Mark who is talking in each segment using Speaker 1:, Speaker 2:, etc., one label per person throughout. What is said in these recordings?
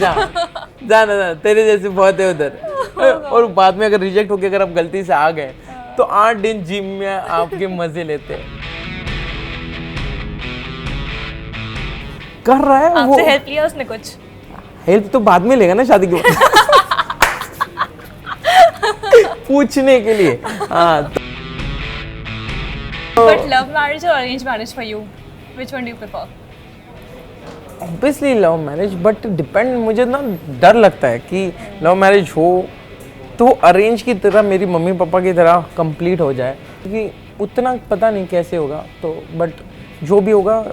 Speaker 1: जा ना, तेरे जैसे बहुत है उधर। और बाद में अगर रिजेक्ट होके अगर आप गलती से आ गए तो 8 दिन जिम में आपके मजे लेते हैं। कर रहा है वो।
Speaker 2: आपसे हेल्प लिया उसने कुछ?
Speaker 1: हेल्प तो बाद में लेगा ना शादी के बाद। पूछने के लिए। हाँ।
Speaker 2: बट लव मैरिज और arrange marriage for you, which one do you prefer?
Speaker 1: Obviously love marriage, but depend, मुझे ना डर लगता है कि लव मैरिज हो तो अरेंज की तरह मेरी मम्मी पापा की तरह कंप्लीट हो जाए, क्योंकि उतना पता नहीं कैसे होगा। तो बट जो भी होगा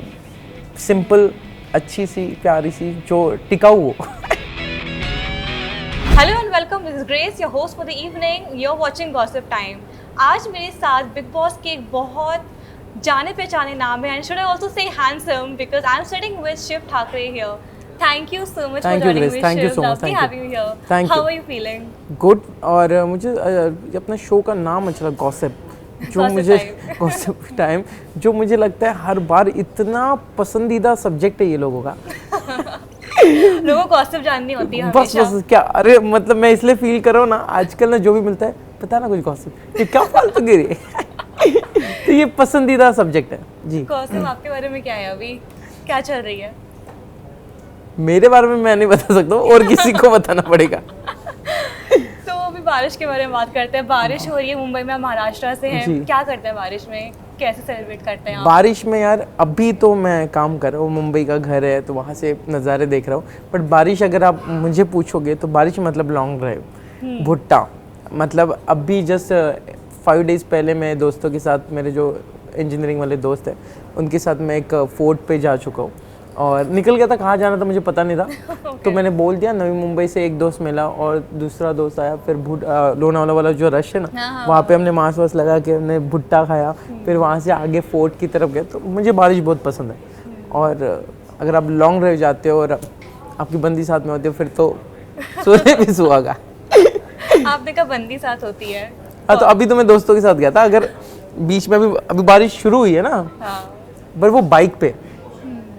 Speaker 1: सिंपल, अच्छी सी, प्यारी सी, जो टिकाऊ हो।
Speaker 2: Hello and welcome, this is Grace, your host for the evening. You are watching gossip time. आज मेरे साथ बिग बॉस के एक बहुत जाने पहचाने नाम है, and should I also say handsome because I am sitting with Shiv Thakre here. Thank you so much for joining me,
Speaker 1: Thank you
Speaker 2: Shiv.
Speaker 1: so much.
Speaker 2: Lovely having you here.
Speaker 1: Thank
Speaker 2: How
Speaker 1: you.
Speaker 2: are you feeling?
Speaker 1: Good. और मुझे अपना show का नाम अच्छा लगा, gossip, जो मुझे gossip time, जो मुझे लगता है हर बार इतना पसंदीदा सब्जेक्ट है ये लोगों का।
Speaker 2: लोगों को गॉसिप जाननी होती है
Speaker 1: बस
Speaker 2: हमेशा।
Speaker 1: बस क्या, अरे मतलब मैं इसलिए फील कर रहा हूँ ना, आजकल ना जो भी मिलता है पता ना कुछ गॉसिप, ये क्या फालतू गिरी है। तो ये पसंदीदा सब्जेक्ट है जी।
Speaker 2: गॉसिप आपके बारे में क्या है अभी, क्या चल रही है?
Speaker 1: मेरे बारे में मैं नहीं बता सकता हूँ, और किसी को बताना पड़ेगा।
Speaker 2: तो अभी बारिश के बारे में बात करते हैं। बारिश हो रही है मुंबई में, आप महाराष्ट्र से हैं, क्या करते हैं बारिश में, कैसे सेलिब्रेट करते हैं आप?
Speaker 1: बारिश में यार, अभी तो मैं काम कर रहा हूँ, मुंबई का घर है तो वहाँ से नज़ारे देख रहा हूँ। बट बारिश अगर आप मुझे पूछोगे तो बारिश मतलब लॉन्ग ड्राइव, भुट्टा। मतलब अभी जस्ट 5 डेज़ पहले मैं दोस्तों के साथ, मेरे जो इंजीनियरिंग वाले दोस्त हैं उनके साथ मैं एक फोर्ट पे जा चुका हूँ, और निकल गया था, कहाँ जाना था मुझे पता नहीं था। तो मैंने बोल दिया, नवी मुंबई से एक दोस्त मिला और दूसरा दोस्त आया, फिर लोनावाला वाला जो रश है ना, वहाँ पे हमने मांस वास लगा के हमने भुट्टा खाया, फिर वहाँ से आगे फोर्ट की तरफ गए। तो मुझे बारिश बहुत पसंद है, और अगर आप लॉन्ग ड्राइव जाते हो और आपकी बंदी साथ में होती है फिर तो सोने भी सुहागा।
Speaker 2: आपने कहा बंदी साथ होती है?
Speaker 1: हाँ, तो अभी तो मैं दोस्तों के साथ गया था। अगर बीच में अभी बारिश शुरू हुई है ना, पर वो बाइक पे,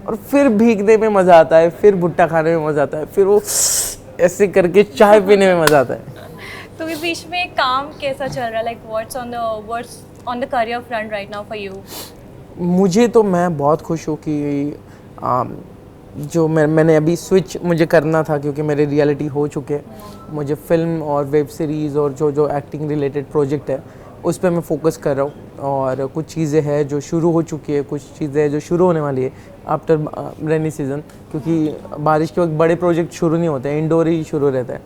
Speaker 1: और फिर भीगने में मजा आता है, फिर भुट्टा खाने में मजा आता है, फिर वो ऐसे करके चाय पीने में मजा आता है।
Speaker 2: तो इस बीच में काम कैसा चल रहा है, like what's on the career front right now for you?
Speaker 1: मुझे तो, मैं बहुत खुश हूँ कि जो मैंने अभी स्विच मुझे करना था, क्योंकि मेरे रियलिटी हो चुके हैं। मुझे फिल्म और वेब सीरीज़ और जो एक्टिंग रिलेटेड प्रोजेक्ट है उस पर मैं फोकस कर रहा हूँ, और कुछ चीज़ें हैं जो शुरू हो चुकी है, कुछ चीज़ें हैं जो शुरू होने वाली है आफ्टर रेनी सीजन, क्योंकि बारिश के वक्त बड़े प्रोजेक्ट शुरू नहीं होते हैं, इंडोर ही शुरू रहता है।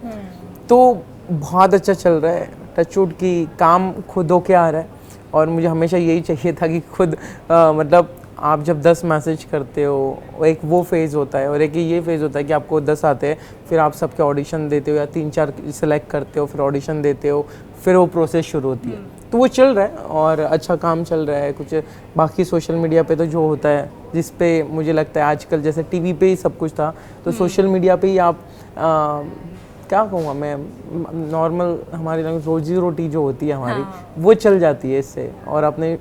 Speaker 1: तो बहुत अच्छा चल रहा है, टचवुड की काम खुद होके आ रहा है। और मुझे हमेशा यही चाहिए था कि खुद मतलब आप जब 10 मैसेज करते हो, एक वो फेज़ होता है, और एक ये फेज़ होता है कि आपको 10 आते हैं, फिर आप सबके ऑडिशन देते हो, या 3-4 सेलेक्ट करते हो, फिर ऑडिशन देते हो, फिर वो प्रोसेस शुरू होती है। तो वो चल रहा है और अच्छा काम चल रहा है। कुछ बाकी सोशल मीडिया पे तो जो होता है, जिस पे मुझे लगता है आजकल जैसे टीवी पे ही सब कुछ था, तो सोशल मीडिया पे ही आप क्या कहूँगा मैं, नॉर्मल हमारी रोजी रोटी जो होती है हमारी, वो चल जाती है इससे। और अपने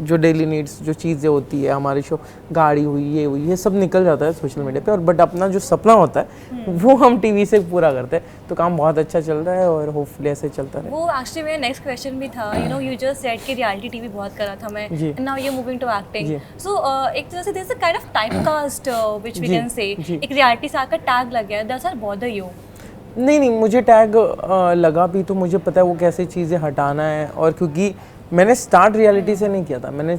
Speaker 1: जो डेली नीड्स जो चीज़ें होती है हमारी, शो गाड़ी हुई, ये हुई, ये सब निकल जाता है सोशल मीडिया पे। और बट अपना जो सपना होता है वो हम टीवी से पूरा करते हैं। तो काम बहुत अच्छा चल रहा है, और होपफुली ऐसे चलता रहे।
Speaker 2: वो एक्चुअली मेरा नेक्स्ट क्वेश्चन भी था, you know you just said कि रियलिटी टीवी बहुत करा था मैं, and now you are moving to acting. So एक तरह से there is a kind of typecast which we can say, एक रियलिटी सा का टैग लग गया, डज दैट बॉदर यू?
Speaker 1: नहीं, मुझे टैग लगा भी तो मुझे पता है वो कैसे चीज़ें हटाना है। और क्योंकि मैंने स्टार्ट रियलिटी से नहीं किया था, मैंने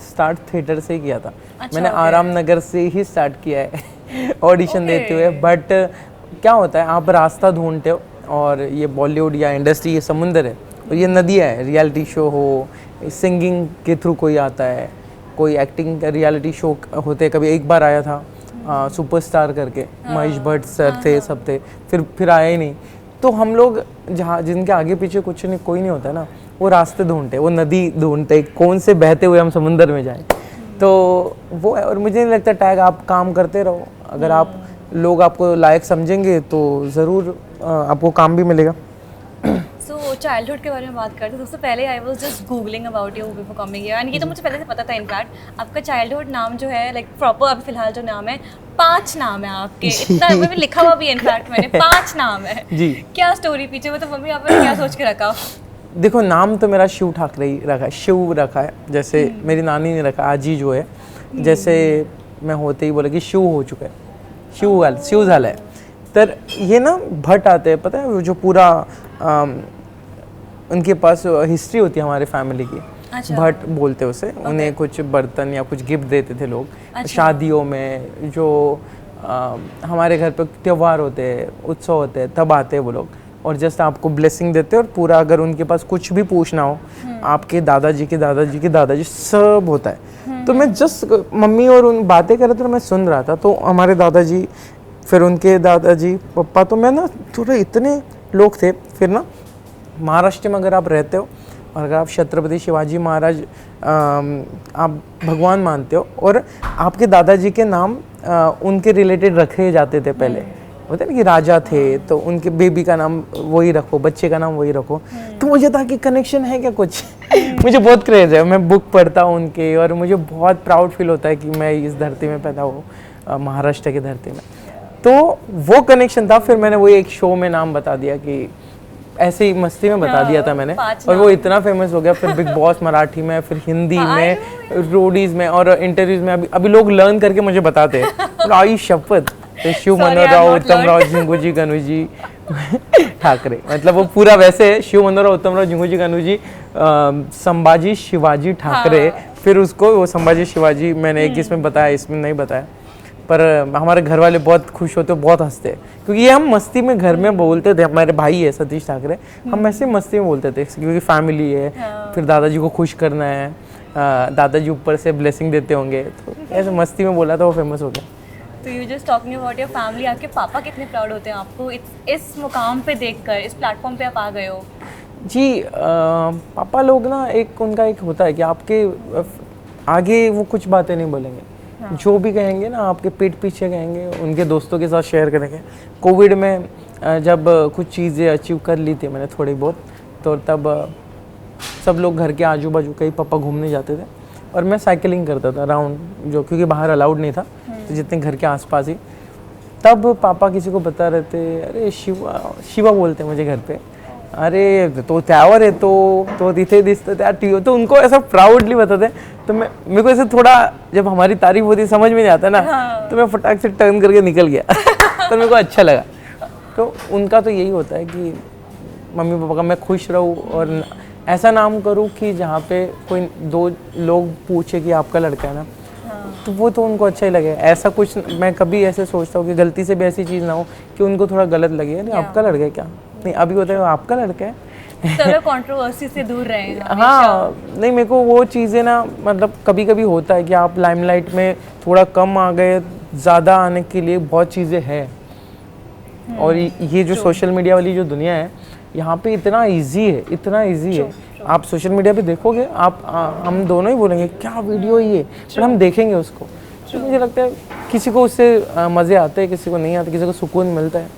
Speaker 1: स्टार्ट थिएटर से ही किया था। मैंने आराम नगर से ही स्टार्ट किया है ऑडिशन देते हुए। बट क्या होता है, आप रास्ता ढूंढते हो, और ये बॉलीवुड या इंडस्ट्री ये समुंदर है, और ये नदियाँ है। रियलिटी शो हो, सिंगिंग के थ्रू कोई आता है, कोई एक्टिंग का रियलिटी शो होते, कभी एक बार आया था सुपरस्टार करके, महेश भट्ट सर थे, सब थे, फिर आया ही नहीं। तो हम लोग जहाँ जिनके आगे पीछे कुछ नहीं, कोई नहीं होता ना, वो रास्ते ढूंढते, वो नदी ढूंढते, कौन से बहते हुए हम समुंदर में जाएं। तो वो है। और मुझे नहीं लगता टैग, आप काम करते रहो, अगर आप लोग आपको लायक समझेंगे तो ज़रूर आपको काम भी मिलेगा।
Speaker 2: सो तो चाइल्डहुड के बारे में बात करते हैं। सबसे पहले I was just googling about you before coming here, and ये तो मुझे पहले से पता था इनफैक्ट। आपका चाइल्डहुड नाम जो है लाइक प्रॉपर अभी फिलहाल जो नाम है, 5 नाम है आपके, इतना में लिखा हुआ भी है इनफैक्ट मैंने, 5 नाम है
Speaker 1: जी।
Speaker 2: क्या स्टोरी पीछे, मतलब मम्मी आपने क्या सोच के रखा?
Speaker 1: देखो नाम तो मेरा शिव ठाकरे ही रखा है, शिव रखा है, जैसे मेरी नानी ने रखा आजी जो है, जैसे मैं होते ही बोला कि शिव हो चुका है, शिव झाला है। तर ये ना भट्ट आते हैं, पता है वो जो पूरा उनके पास हिस्ट्री होती है हमारे फैमिली की।
Speaker 2: अच्छा।
Speaker 1: भट्ट बोलते हैं उसे। उन्हें कुछ बर्तन या कुछ गिफ्ट देते थे लोग। शादियों में जो हमारे घर पे त्योहार होते हैं, उत्सव होते हैं, तब आते हैं वो लोग और जस्ट आपको ब्लेसिंग देते हैं। और पूरा अगर उनके पास कुछ भी पूछना हो, आपके दादाजी के दादाजी के दादाजी सब होता है। तो मैं जस्ट मम्मी और उन बातें कर रहे थे तो मैं सुन रहा था। तो हमारे दादाजी, फिर उनके दादाजी, पापा, तो मैं ना थोड़ा इतने लोग थे। फिर ना महाराष्ट्र में अगर आप रहते हो और अगर आप छत्रपति शिवाजी महाराज आप भगवान मानते हो और आपके दादाजी के नाम उनके रिलेटेड रखे जाते थे पहले, होता है ना कि राजा थे तो उनके बेबी का नाम वही रखो, बच्चे का नाम वही रखो। तो मुझे था कि कनेक्शन है क्या कुछ मुझे बहुत क्रेज है, मैं बुक पढ़ता हूँ उनके और मुझे बहुत प्राउड फील होता है कि मैं इस धरती में पैदा हूँ, महाराष्ट्र की धरती में। तो वो कनेक्शन था। फिर मैंने वही एक शो में नाम बता दिया कि ऐसे ही मस्ती में बता दिया था मैंने, और वो इतना फेमस हो गया। फिर बिग बॉस मराठी में, फिर हिंदी में, रोडीज में और इंटरव्यूज में अभी लोग लर्न करके मुझे बताते हैं। आई शपथ, तो शिव मनोहर राव, उत्तम राव, झिंगूजी, गणूजी ठाकरे, मतलब वो पूरा वैसे है, शिव मनोहर राव, उत्तम राव, झिंगूजी, गणूजी, संभाजी शिवाजी ठाकरे। फिर उसको वो संभाजी शिवाजी मैंने एक इसमें बताया, इसमें नहीं बताया। पर हमारे घर वाले बहुत खुश होते, बहुत हंसते, क्योंकि ये हम मस्ती में घर में बोलते थे। हमारे भाई है सतीश ठाकरे, हम ऐसे मस्ती में बोलते थे क्योंकि फैमिली है। फिर दादाजी को खुश करना है, दादाजी ऊपर से ब्लेसिंग देते होंगे, तो ऐसे मस्ती में बोला था, वो फेमस हो गया।
Speaker 2: तो you just talking about your family, आपके पापा कितने प्राउड होते हैं आपको इस मुकाम पे देखकर, इस प्लेटफॉर्म पे आप आ गए हो? जी,
Speaker 1: पापा लोग ना एक उनका एक होता है कि आपके आगे वो कुछ बातें नहीं बोलेंगे। जो भी कहेंगे ना आपके पीठ पीछे कहेंगे, उनके दोस्तों के साथ शेयर करेंगे। कोविड में जब कुछ चीज़ें अचीव कर ली थी मैंने थोड़ी बहुत, तो तब सब लोग घर के आजू बाजू कहीं पापा घूमने जाते थे और मैं साइकिलिंग करता था राउंड, जो क्योंकि बाहर अलाउड नहीं था, तो जितने घर के आसपास ही। तब पापा किसी को बता रहे थे, अरे शिवा बोलते मुझे घर पे, अरे तो त्यावर आहे तो तिथे दिसतं त्या टीव्ही, तो उनको ऐसा प्राउडली बताते। तो मेरे को ऐसे थोड़ा, जब हमारी तारीफ होती समझ में नहीं आता ना, तो मैं फटाक से टर्न करके निकल गया तो मेरे को अच्छा लगा। तो उनका तो यही होता है कि मम्मी पापा का मैं खुश रहूँ और ऐसा नाम करूँ कि जहाँ पे कोई 2 लोग पूछे कि आपका लड़का है ना, तो वो तो उनको अच्छा ही लगे। ऐसा कुछ मैं कभी ऐसे सोचता हूँ कि गलती से भी ऐसी चीज़ ना हो कि उनको थोड़ा गलत लगे, अरे आपका लड़का है क्या, नहीं अभी होता है आपका लड़का है।
Speaker 2: चलो कंट्रोवर्सी से दूर रहे।
Speaker 1: हाँ, नहीं मेरे को वो चीज़ें ना, मतलब कभी कभी होता है कि आप लाइमलाइट में थोड़ा कम आ गए, ज़्यादा आने के लिए बहुत चीज़ें हैं। और ये जो सोशल मीडिया वाली जो दुनिया है, यहाँ पे इतना इजी है, इतना इजी है। आप सोशल मीडिया पे देखोगे, आप हम दोनों ही बोलेंगे क्या वीडियो है ये, पर हम देखेंगे उसको। तो मुझे लगता है किसी को उससे मज़े आते हैं, किसी को नहीं आते, किसी को सुकून मिलता है।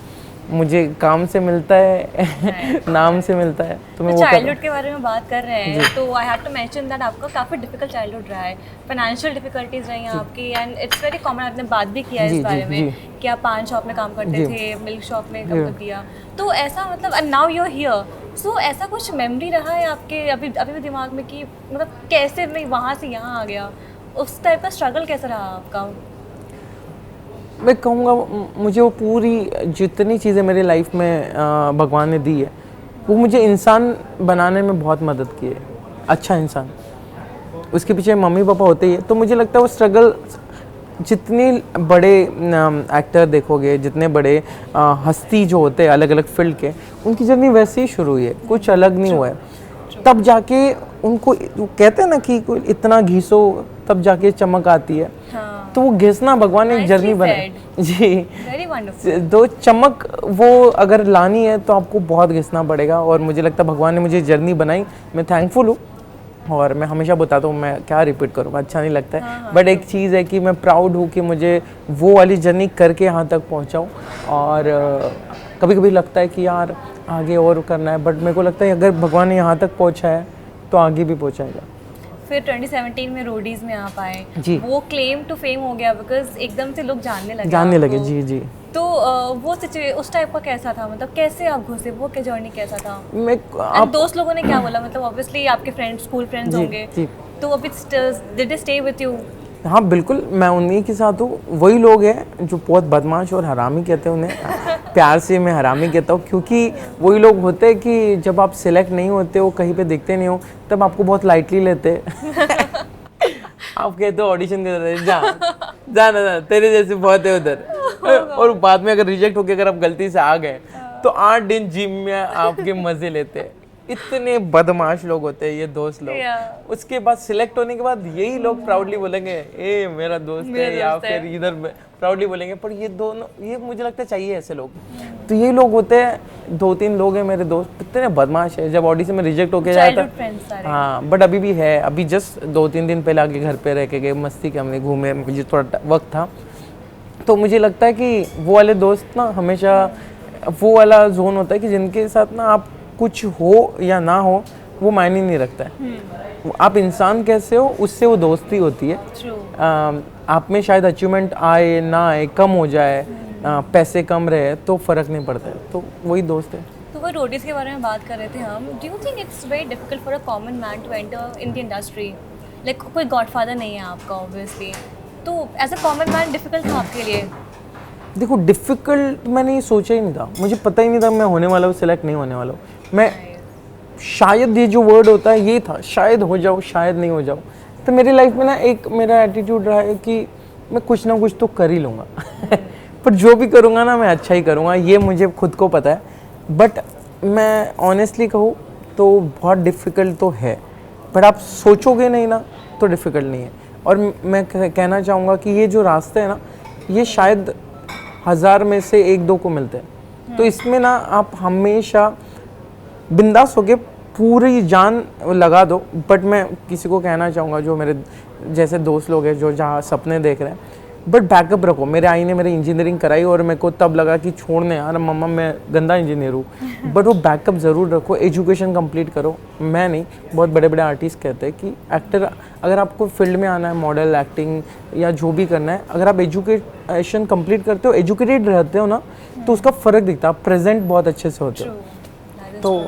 Speaker 1: मुझे काम से मिलता है नाम से मिलता है। तो मैं
Speaker 2: चाइल्डहुड के बारे में बात कर रहे हैं, तो I have to mention that आपका काफ़ी डिफिकल्ट चाइल्डहुड रहा है, फाइनेंशियल डिफिकल्टीज रही हैं आपकी, एंड इट्स वेरी कॉमन। आपने बात भी किया है इस बारे में कि आप पान शॉप में काम करते थे, मिल्क शॉप में काम कर दिया, तो ऐसा मतलब, and now you are here, so ऐसा कुछ मेमोरी रहा है आपके अभी भी दिमाग में कि मतलब कैसे मैं वहाँ से यहाँ आ गया, उस टाइप का स्ट्रगल कैसा रहा आपका?
Speaker 1: मैं कहूँगा मुझे वो पूरी जितनी चीज़ें मेरी लाइफ में भगवान ने दी है, वो मुझे इंसान बनाने में बहुत मदद की है, अच्छा इंसान। उसके पीछे मम्मी पापा होते ही है। तो मुझे लगता है वो स्ट्रगल, जितने बड़े एक्टर देखोगे, जितने बड़े हस्ती जो होते हैं अलग अलग फील्ड के, उनकी जर्नी वैसे ही शुरू हुई है, कुछ अलग नहीं हुआ है। तब जाके उनको कहते हैं ना कि इतना घिसो तब जाके चमक आती है। तो वो घिसना भगवान ने एक जर्नी बनाई जी। दो चमक वो अगर लानी है तो आपको बहुत घिसना पड़ेगा, और मुझे लगता है भगवान ने मुझे जर्नी बनाई, मैं थैंकफुल हूँ। और मैं हमेशा बताता हूँ, मैं क्या रिपीट करूँ, अच्छा नहीं लगता है, बट एक चीज़ है कि मैं प्राउड हूँ कि मुझे वो वाली जर्नी करके यहाँ तक पहुँचा हूँ। और कभी कभी लगता है कि यार आगे और करना है, बट मेरे को लगता है अगर भगवान ने यहाँ तक पहुँचा है तो आगे भी पहुँचाएगा।
Speaker 2: फिर 2017 में रोडीज में आप आए
Speaker 1: जी।
Speaker 2: वो क्लेम टू फेम हो गया बिकॉज एकदम से लोग जानने लगे आपको।
Speaker 1: जी जी।
Speaker 2: तो वो उस टाइप का कैसा था, मतलब कैसे आप घुसे, वो क्या जर्नी कैसा था?
Speaker 1: मैं
Speaker 2: And दोस्त लोगों ने क्या बोला, मतलब ऑब्वियसली आपके फ्रेंड्स, स्कूल फ्रेंड्स
Speaker 1: जी,
Speaker 2: होंगे
Speaker 1: जी।
Speaker 2: तो अभी did they stay with you?
Speaker 1: हाँ बिल्कुल, मैं उन्हीं के साथ हूँ। वही लोग हैं जो बहुत बदमाश और हरामी कहते हैं उन्हें। प्यार से मैं हरामी कहता हूँ, क्योंकि वही लोग होते हैं कि जब आप सिलेक्ट नहीं होते हो, कहीं पे दिखते नहीं हो, तब आपको बहुत लाइटली लेते हैं। आप कहते हो ऑडिशन कर रहे जा ना तेरे जैसे बहुत है उधर। और बाद में अगर रिजेक्ट होके अगर आप गलती से आ गए तो 8 दिन जिम में आपके मजे लेते हैं। इतने बदमाश लोग होते हैं ये दोस्त लोग। उसके बाद सिलेक्ट होने के बाद यही लोग प्राउडली बोलेंगे ए मेरा दोस्त है, या फिर इधर प्राउडली बोलेंगे। पर ये दोनों, ये मुझे लगता है चाहिए ऐसे लोग। तो ये लोग होते हैं, 2-3 लोग हैं मेरे दोस्त, इतने बदमाश है। जब ऑडिशन में रिजेक्ट होके जाए था, हाँ बट अभी भी है। अभी जस्ट 2-3 दिन पहले आके घर पे रह के गए, मस्ती के हमने घूमे, मुझे थोड़ा वक्त था। तो मुझे लगता है कि वो वाले दोस्त ना हमेशा वो वाला जोन होता है कि जिनके साथ ना आप कुछ हो या ना हो वो मायने नहीं रखता है। आप इंसान कैसे हो उससे वो दोस्ती होती है। आप में शायद अचीवमेंट आए ना आए, कम हो जाए, पैसे कम रहे तो फर्क नहीं पड़ता है, तो वही दोस्त है।
Speaker 2: तो वो रोडीज के बारे में बात कर रहे थे हम। Do you think it's very difficult for a common man to enter in the industry? Like कोई गॉडफादर नहीं है आपका ऑब्वियसली, तो as a common man difficult था आपके लिए?
Speaker 1: देखो डिफ़िकल्ट मैंने ये सोचा ही नहीं था, मुझे पता ही नहीं था मैं होने वाला हूँ, सिलेक्ट नहीं होने वाला हूँ। मैं शायद, ये जो वर्ड होता है ये था, शायद हो जाओ शायद नहीं हो जाओ। तो मेरी लाइफ में ना एक मेरा एटीट्यूड रहा है कि मैं कुछ ना कुछ तो कर ही लूँगा। पर जो भी करूँगा ना मैं अच्छा ही करूँगा, ये मुझे खुद को पता है। बट मैं ऑनेस्टली कहूँ तो बहुत डिफ़िकल्ट तो है, बट आप सोचोगे नहीं ना तो डिफ़िकल्ट नहीं है। और मैं कहना चाहूँगा कि ये जो रास्ते हैं ना, ये शायद 1000 में से 1-2 को मिलते हैं। तो इसमें ना आप हमेशा बिंदास होके पूरी जान लगा दो। बट मैं किसी को कहना चाहूँगा जो मेरे जैसे दोस्त लोग हैं जो जहाँ सपने देख रहे हैं, बट बैकअप रखो। मेरे आई ने मेरी इंजीनियरिंग कराई और मेरे को तब लगा कि छोड़ने यार मम्मा मैं गंदा इंजीनियर हूँ। बट वो बैकअप ज़रूर रखो, एजुकेशन कंप्लीट करो। मैं नहीं, बहुत बड़े बड़े आर्टिस्ट कहते हैं कि एक्टर, अगर आपको फील्ड में आना है, मॉडल, एक्टिंग या जो भी करना है, अगर आप एजुकेशन कंप्लीट करते हो, एजुकेटेड रहते हो ना, तो उसका फ़र्क दिखता है। आप प्रेजेंट बहुत अच्छे से होते हो। तो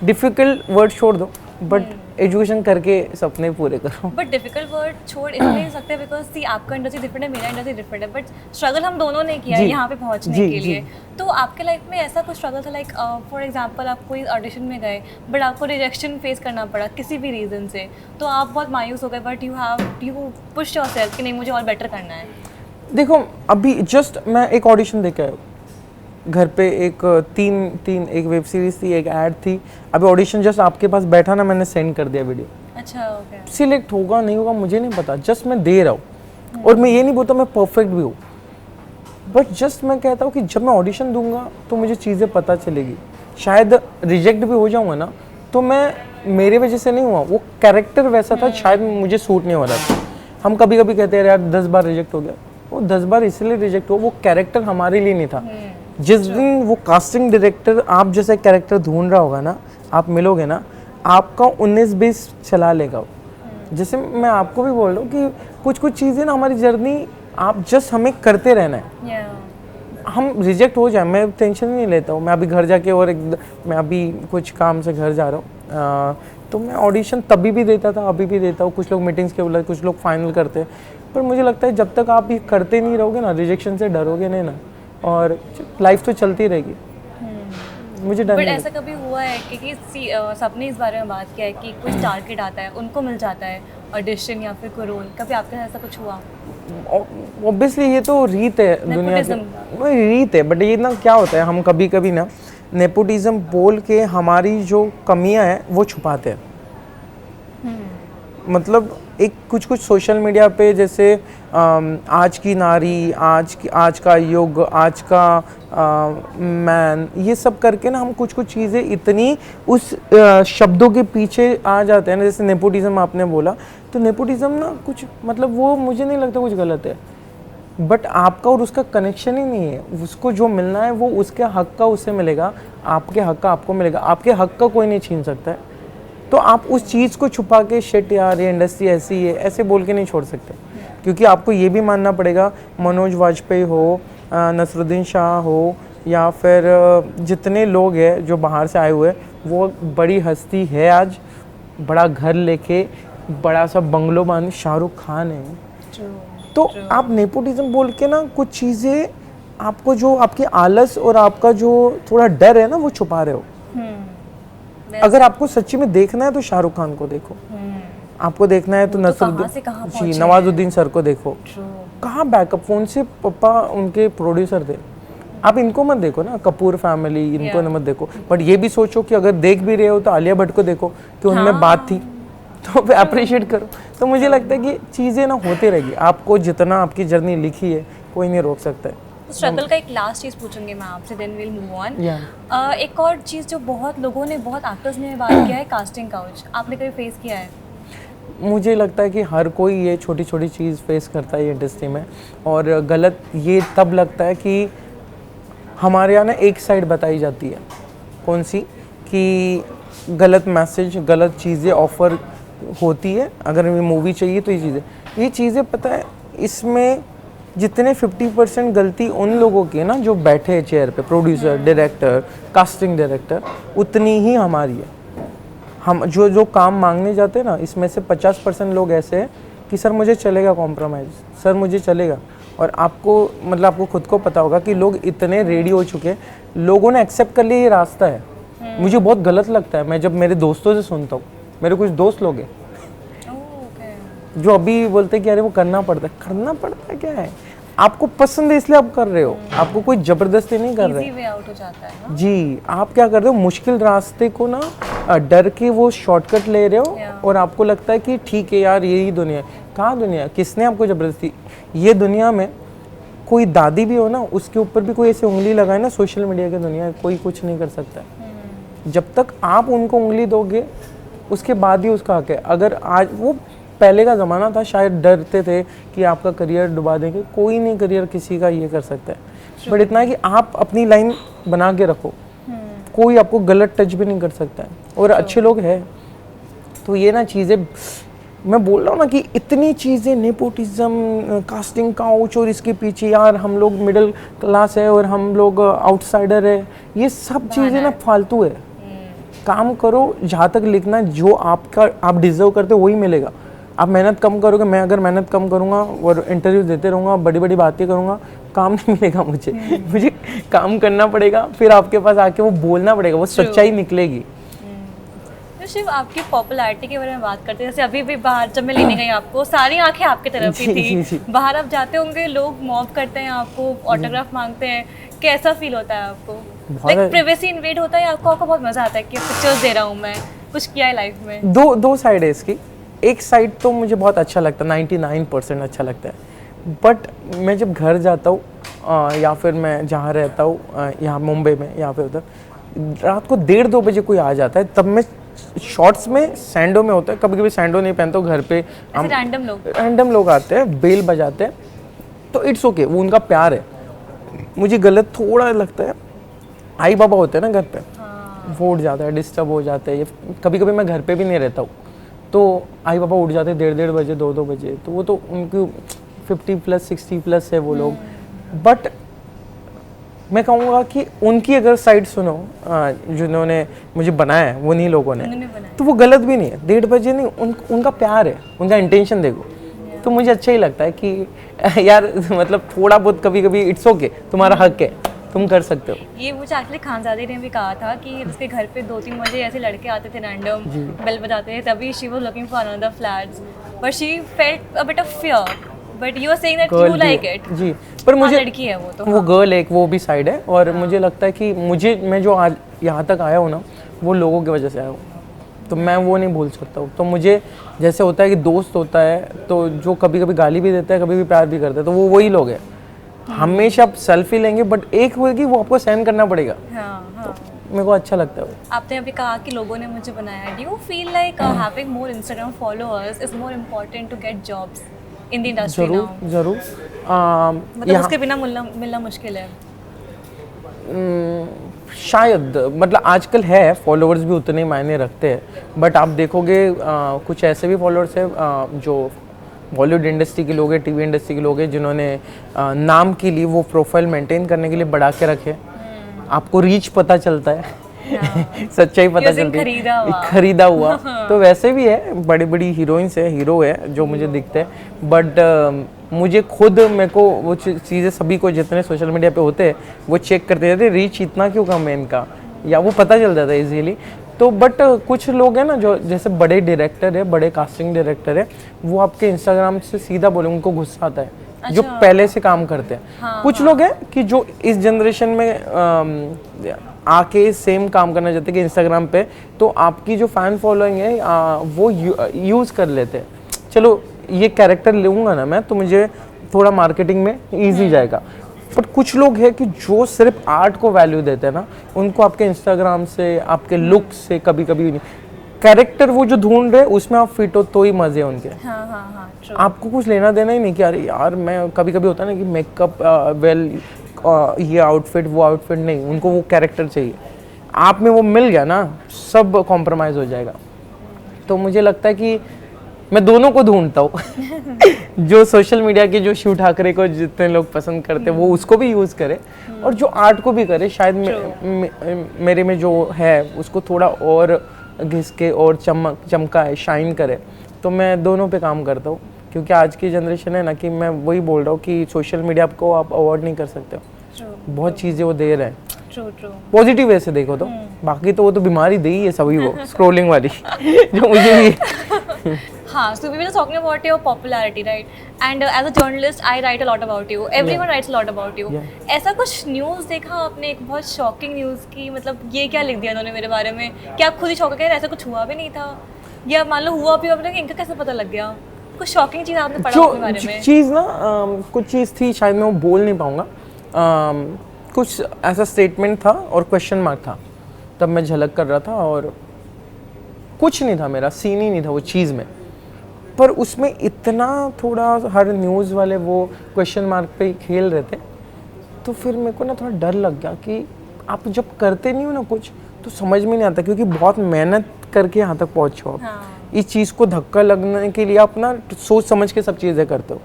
Speaker 1: डिफ़िकल्ट वर्ड छोड़ दो, बट एजुकेशन करके सपने पूरे करो।
Speaker 2: बट डिफिकल्ट वर्ड छोड़ इसलिए नहीं सकते बिकॉज सी आपका इंडस्ट्री डिफरेंट है, मेरा इंडस्ट्री डिफरेंट है, बट स्ट्रगल हम दोनों ने किया है यहाँ पे पहुँचने के लिए। तो आपके लाइफ में ऐसा कुछ स्ट्रगल था, लाइक फॉर एग्जांपल आप कोई ऑडिशन में गए बट आपको रिजेक्शन फेस करना पड़ा किसी भी रीज़न से, तो आप बहुत मायूस हो गए, बट यू पुश योरसेल्फ कि नहीं मुझे और बेटर करना है?
Speaker 1: देखो अभी जस्ट मैं एक ऑडिशन दे के आया हूँ घर पे, एक एक वेब सीरीज थी, एक ऐड थी। अभी ऑडिशन जस्ट आपके पास बैठा ना, मैंने सेंड कर दिया वीडियो।
Speaker 2: अच्छा ओके।
Speaker 1: सिलेक्ट होगा नहीं होगा मुझे नहीं पता, जस्ट मैं दे रहा हूँ। और मैं ये नहीं बोलता मैं परफेक्ट भी हूँ, बट जस्ट मैं कहता हूँ कि जब मैं ऑडिशन दूंगा तो मुझे चीज़ें पता चलेगी। शायद रिजेक्ट भी हो जाऊँगा ना तो मैं, मेरे वजह से नहीं हुआ, वो कैरेक्टर वैसा था, शायद मुझे सूट नहीं हो रहा था। हम कभी कभी कहते हैं यार 10 बार रिजेक्ट हो गया, वो 10 बार इसलिए रिजेक्ट हो, वो कैरेक्टर हमारे लिए नहीं था। जिस दिन वो कास्टिंग डायरेक्टर आप जैसे कैरेक्टर ढूंढ रहा होगा ना, आप मिलोगे ना, आपका 19-20 चला लेगा। जैसे मैं आपको भी बोल रहा हूँ कि कुछ कुछ चीज़ें ना हमारी जर्नी, आप जस्ट हमें करते रहना है। हम रिजेक्ट हो जाए मैं टेंशन नहीं लेता हूँ। मैं अभी घर जाके और मैं अभी कुछ काम से घर जा रहा हूँ, तो मैं ऑडिशन तभी भी देता था, अभी भी देता हूँ। कुछ लोग मीटिंग्स के बोला, कुछ लोग फाइनल करते हैं, पर मुझे लगता है जब तक आप ये करते नहीं रहोगे ना, रिजेक्शन से डरोगे नहीं ना, और लाइफ तो चलती रहेगी। मुझे डर नहीं।
Speaker 2: ऐसा कभी हुआ है कि सबने इस बारे में बात किया है कि कोई स्टार किड आता है, उनको मिल जाता है ऑडिशन या फिर कोई रोल, कभी आपके साथ ऐसा कुछ हुआ?
Speaker 1: ऑब्वियसली ये तो रीत है दुनिया की, वही रीत है। बट ये ना क्या होता है, हम कभी कभी ना नेपोटिज्म बोल के हमारी जो कमियां हैं वो छुपाते हैं। मतलब एक कुछ सोशल मीडिया पे जैसे आज की नारी, आज का युग, आज का मैन, ये सब करके ना हम कुछ चीज़ें इतनी उस शब्दों के पीछे आ जाते हैं ना। जैसे नेपोटिज्म आपने बोला, तो नेपोटिज्म ना कुछ मतलब वो मुझे नहीं लगता कुछ गलत है। बट आपका और उसका कनेक्शन ही नहीं है। उसको जो मिलना है वो उसके हक का उसे मिलेगा, आपके हक का आपको मिलेगा, आपके हक का कोई नहीं छीन सकता है। तो आप उस चीज़ को छुपा के शिट यार ये इंडस्ट्री ऐसी है ऐसे बोल के नहीं छोड़ सकते, क्योंकि आपको ये भी मानना पड़ेगा मनोज वाजपेयी हो, नसरुद्दीन शाह हो, या फिर जितने लोग हैं जो बाहर से आए हुए वो बड़ी हस्ती है आज, बड़ा घर लेके बड़ा सा बंगलो बांध, शाहरुख खान है। तो आप नेपोटिज्म बोल के ना कुछ चीज़ें आपको जो आपकी आलस और आपका जो थोड़ा डर है ना वो छुपा रहे हो। अगर आपको सच्ची में देखना है तो शाहरुख खान को देखो, आपको देखना है तो नसरुद्दीन जी नवाजुद्दीन सर को देखो, कहाँ बैकअप फोन से पापा उनके प्रोड्यूसर थे। आप इनको मत देखो ना, कपूर फैमिली इनको मत देखो, बट ये भी सोचो कि अगर देख भी रहे हो तो आलिया भट्ट को देखो कि उनमें बात थी, तो अप्रिशिएट करो। तो मुझे लगता है कि चीज़ें ना होती रहेगी, आपको जितना आपकी जर्नी लिखी है कोई नहीं रोक सकता है।
Speaker 2: स्ट्रगल का एक लास्ट चीज़ पूछूंगी मैं आपसे, देन विल मूव ऑन। एक और चीज़ जो बहुत लोगों ने, बहुत एक्टर्स ने बात किया है, कास्टिंग काउच, आपने कभी फेस किया है?
Speaker 1: मुझे लगता है कि हर कोई ये छोटी छोटी चीज़ फेस करता है इंडस्ट्री में, और गलत ये तब लगता है कि हमारे यहाँ ना एक साइड बताई जाती है, कौन सी, कि गलत मैसेज गलत चीज़ें ऑफर होती है, अगर हमें मूवी चाहिए तो ये चीज़ें पता है, इसमें जितने 50% गलती उन लोगों की है ना जो बैठे हैं चेयर पे, प्रोड्यूसर, डायरेक्टर, कास्टिंग डायरेक्टर, उतनी ही हमारी है। हम जो काम मांगने जाते हैं ना, इसमें से 50% लोग ऐसे हैं कि सर मुझे चलेगा कॉम्प्रोमाइज़, सर मुझे चलेगा। और आपको मतलब आपको खुद को पता होगा कि लोग इतने रेडी हो चुके हैं, लोगों ने एक्सेप्ट कर लिया ये रास्ता है। मुझे बहुत गलत लगता है मैं जब मेरे दोस्तों से सुनता हूँ, मेरे कुछ दोस्त लोग हैं जो अभी बोलते हैं कि अरे वो करना पड़ता है क्या है, आपको पसंद है इसलिए आप कर रहे हो, आपको कोई जबरदस्ती नहीं कर रहे।
Speaker 2: वे आउट हो जाता है ना?
Speaker 1: जी, आप क्या कर रहे हो, मुश्किल रास्ते को ना डर के वो शॉर्टकट ले रहे हो, और आपको लगता है कि ठीक है यार यही दुनिया है। कहाँ दुनिया, किसने आपको जबरदस्ती, ये दुनिया में कोई दादी भी हो ना उसके ऊपर भी कोई ऐसे उंगली लगाए ना, सोशल मीडिया की दुनिया, कोई कुछ नहीं कर सकता है। जब तक आप उनको उंगली दोगे उसके बाद ही उसका हक है। अगर आज वो पहले का ज़माना था, शायद डरते थे कि आपका करियर डुबा देंगे, कोई नहीं करियर किसी का ये कर सकता है, बट इतना है कि आप अपनी लाइन बना के रखो, कोई आपको गलत टच भी नहीं कर सकता है, और अच्छे लोग हैं। तो ये ना चीज़ें मैं बोल रहा हूँ ना कि इतनी चीज़ें, नेपोटिज्म, कास्टिंग काउच, और इसके पीछे यार हम लोग मिडिल क्लास है और हम लोग आउटसाइडर है, ये सब चीज़ें ना फालतू है। काम करो, जहाँ तक लिखना जो आपका आप डिजर्व करते हो वही मिलेगा। आप मेहनत कम करोगे, मैं अगर मेहनत कम करूँगा और इंटरव्यू देते रहूँगा, बड़ी बड़ी बातें करूँगा, काम नहीं मिलेगा मुझे काम करना पड़ेगा, फिर आपके पास आके वो बोलना पड़ेगा, वो सच्चाई निकलेगी।
Speaker 2: तो शिव, आपकी पॉपुलैरिटी के बारे में बात करते हैं, जैसे अभी भी बाहर जब मैं लेने गई आपको, सारी आंखें आपकी तरफ ही थी।
Speaker 1: जी।
Speaker 2: बाहर आप जाते होंगे, लोग मॉब करते हैं आपको, ऑटोग्राफ मांगते हैं, कैसा फील होता है आपको? लाइक प्राइवेसी इन्वेड होता है आपको बहुत मजा आता है कि पिक्चर्स दे रहा हूँ मैं, कुछ किया है लाइफ में? दो साइड है इसकी। एक साइड तो मुझे बहुत अच्छा लगता है, 99% अच्छा लगता है, बट मैं जब घर जाता हूँ या फिर मैं जहाँ रहता हूँ, यहाँ मुंबई में या फिर उधर, रात को 1:30-2 बजे कोई आ जाता है, तब मैं शॉर्ट्स में सैंडो में होता है, कभी कभी सैंडो नहीं पहनता हूँ, घर पे हम रैंडम लोग आते हैं, बेल बजाते हैं, तो इट्स ओके, वो उनका प्यार है। मुझे गलत थोड़ा लगता है, आई बाबा होते हैं ना घर पे, वो उठ जाता है, डिस्टर्ब हो जाते हैं, कभी कभी मैं घर पे भी नहीं रहता हूँ, तो आई बाबा उठ जाते हैं 1:30 बजे, 2 बजे, तो वो तो उनकी 50+ 60+ है वो लोग। बट मैं कहूँगा कि उनकी अगर साइड सुनो, जिन्होंने मुझे बनाया है, वो नहीं लोगों ने, तो वो गलत भी नहीं है। 1:30 बजे नहीं, उनका प्यार है, उनका इंटेंशन देखो, तो मुझे अच्छा ही लगता है कि यार मतलब थोड़ा बहुत कभी कभी इट्स ओके, तुम्हारा हक है, तुम कर सकते हो। ये मुझे एक्चुअली खानजादी ने भी कहा था कि उसके घर पे 2-3 बजे ऐसे लड़के आते थे रैंडम, बेल बजाते थे, तभी she was looking for another flats, but she felt a bit of fear, but you are saying that you like it.
Speaker 1: जी, पर मुझे
Speaker 2: लड़की है वो, तो
Speaker 1: वो गर्ल एक वो भी साइड है, और मुझे लगता है कि मैं जो आज यहाँ तक आया हूँ ना, वो लोगों की वजह से आया हूँ, तो मैं वो नहीं भूल सकता हूँ। तो मुझे जैसे होता है कि दोस्त होता है, तो जो कभी कभी गाली भी देता है, कभी भी प्यार भी करता है, तो वो वही लोग हैं। हमेशा आप सेल्फी लेंगे, बट एक होगी वो आपको सहन करना पड़ेगा। तो मेरे को अच्छा लगता है वो।
Speaker 2: आपने अभी कहा कि लोगों ने मुझे बनाया, do you feel like having more Instagram followers is more important to get jobs in the industry now?
Speaker 1: जरूर,
Speaker 2: मतलब उसके बिना मिलना मुश्किल है।
Speaker 1: शायद, मतलब आजकल है, फॉलोअर्स भी उतने ही मायने रखते हैं, बट आप देखोगे कुछ ऐसे भी फॉलोअर्स हैं जो बॉलीवुड इंडस्ट्री के लोग हैं, टीवी इंडस्ट्री के लोग हैं, जिन्होंने नाम के लिए वो प्रोफाइल मेंटेन करने के लिए बढ़ा के रखे। आपको रीच पता चलता है सच्चाई पता चलती है, खरीदा हुआ। तो वैसे भी है, बड़ी बड़ी हीरोइंस है, हीरो है जो मुझे दिखते हैं, बट मुझे खुद, मेरे को वो चीज़ें, सभी को जितने सोशल मीडिया पे होते हैं वो चेक करते रहते, रीच इतना क्यों कम है इनका, या वो पता चल जाता है इजीली। तो बट कुछ लोग हैं ना जो जैसे बड़े डायरेक्टर है, बड़े कास्टिंग डायरेक्टर है, वो आपके इंस्टाग्राम से सीधा बोले, उनको गुस्सा आता है। जो पहले से काम करते हैं। कुछ लोग हैं कि जो इस जनरेशन में आके सेम काम करना चाहते हैं कि इंस्टाग्राम पे, तो आपकी जो फैन फॉलोइंग है वो यूज़ कर लेते हैं। चलो ये कैरेक्टर लूँगा ना मैं, तो मुझे थोड़ा मार्केटिंग में ईजी जाएगा। बट कुछ लोग हैं कि जो सिर्फ आर्ट को वैल्यू देते हैं ना, उनको आपके इंस्टाग्राम से, आपके लुक से कभी कभी नहीं, कैरेक्टर वो जो ढूंढ रहे उसमें आप फिट हो तो ही मजे उनके।
Speaker 2: हाँ,
Speaker 1: आपको कुछ लेना देना ही नहीं कि अरे यार, मैं कभी कभी होता है ना कि मेकअप ये आउटफिट वो आउटफिट नहीं, उनको वो कैरेक्टर चाहिए। आप में वो मिल गया ना, सब कॉम्प्रोमाइज़ हो जाएगा। तो मुझे लगता है कि मैं दोनों को ढूंढता हूँ जो सोशल मीडिया की, जो शिव ठाकरे को जितने लोग पसंद करते हैं वो उसको भी यूज़ करे, और जो आर्ट को भी करे। शायद मेरे में जो है उसको थोड़ा और घिसके और चमकाए, शाइन करे। तो मैं दोनों पे काम करता हूँ, क्योंकि आज की जनरेशन है ना, कि मैं वही बोल रहा हूँ कि सोशल मीडिया को आप अवॉइड नहीं कर सकते। बहुत चीज़ें वो दे रहे हैं, पॉजिटिव वे से देखो तो। बाकी तो वो तो बीमारी दे ही है सभी, वो स्क्रोलिंग वाली जो मुझे भी
Speaker 2: हाँ, so we were just talking about your popularity, right? And as a journalist, I write a lot about you. Everyone writes a lot about you. ऐसा कुछ न्यूज़ देखा आपने, एक बहुत शॉकिंग न्यूज़ की, मतलब ये क्या लिख दिया उन्होंने मेरे बारे में, क्या आप खुद ही शॉक हो गए, ऐसा कुछ हुआ भी नहीं था, या मान लो हुआ भी, आपने इनका कैसे पता लग गया? कुछ शॉकिंग चीज़ आपने पढ़ा अपने बारे में?
Speaker 1: चीज़ ना कुछ चीज़ थी, शायद मैं वो बोल नहीं पाऊँगा। कुछ ऐसा स्टेटमेंट था और क्वेश्चन मार्क था, तब मैं झलक कर रहा था और कुछ नहीं था, मेरा सीन ही नहीं था वो चीज़ में, पर उसमें इतना थोड़ा हर न्यूज़ वाले वो क्वेश्चन मार्क पे खेल रहे थे, तो फिर मेरे को ना थोड़ा डर लग गया कि आप जब करते नहीं हो ना कुछ, तो समझ में नहीं आता, क्योंकि बहुत मेहनत करके यहाँ तक पहुँचो आप। हाँ। इस चीज़ को धक्का लगने के लिए आप ना सोच समझ के सब चीज़ें करते हो,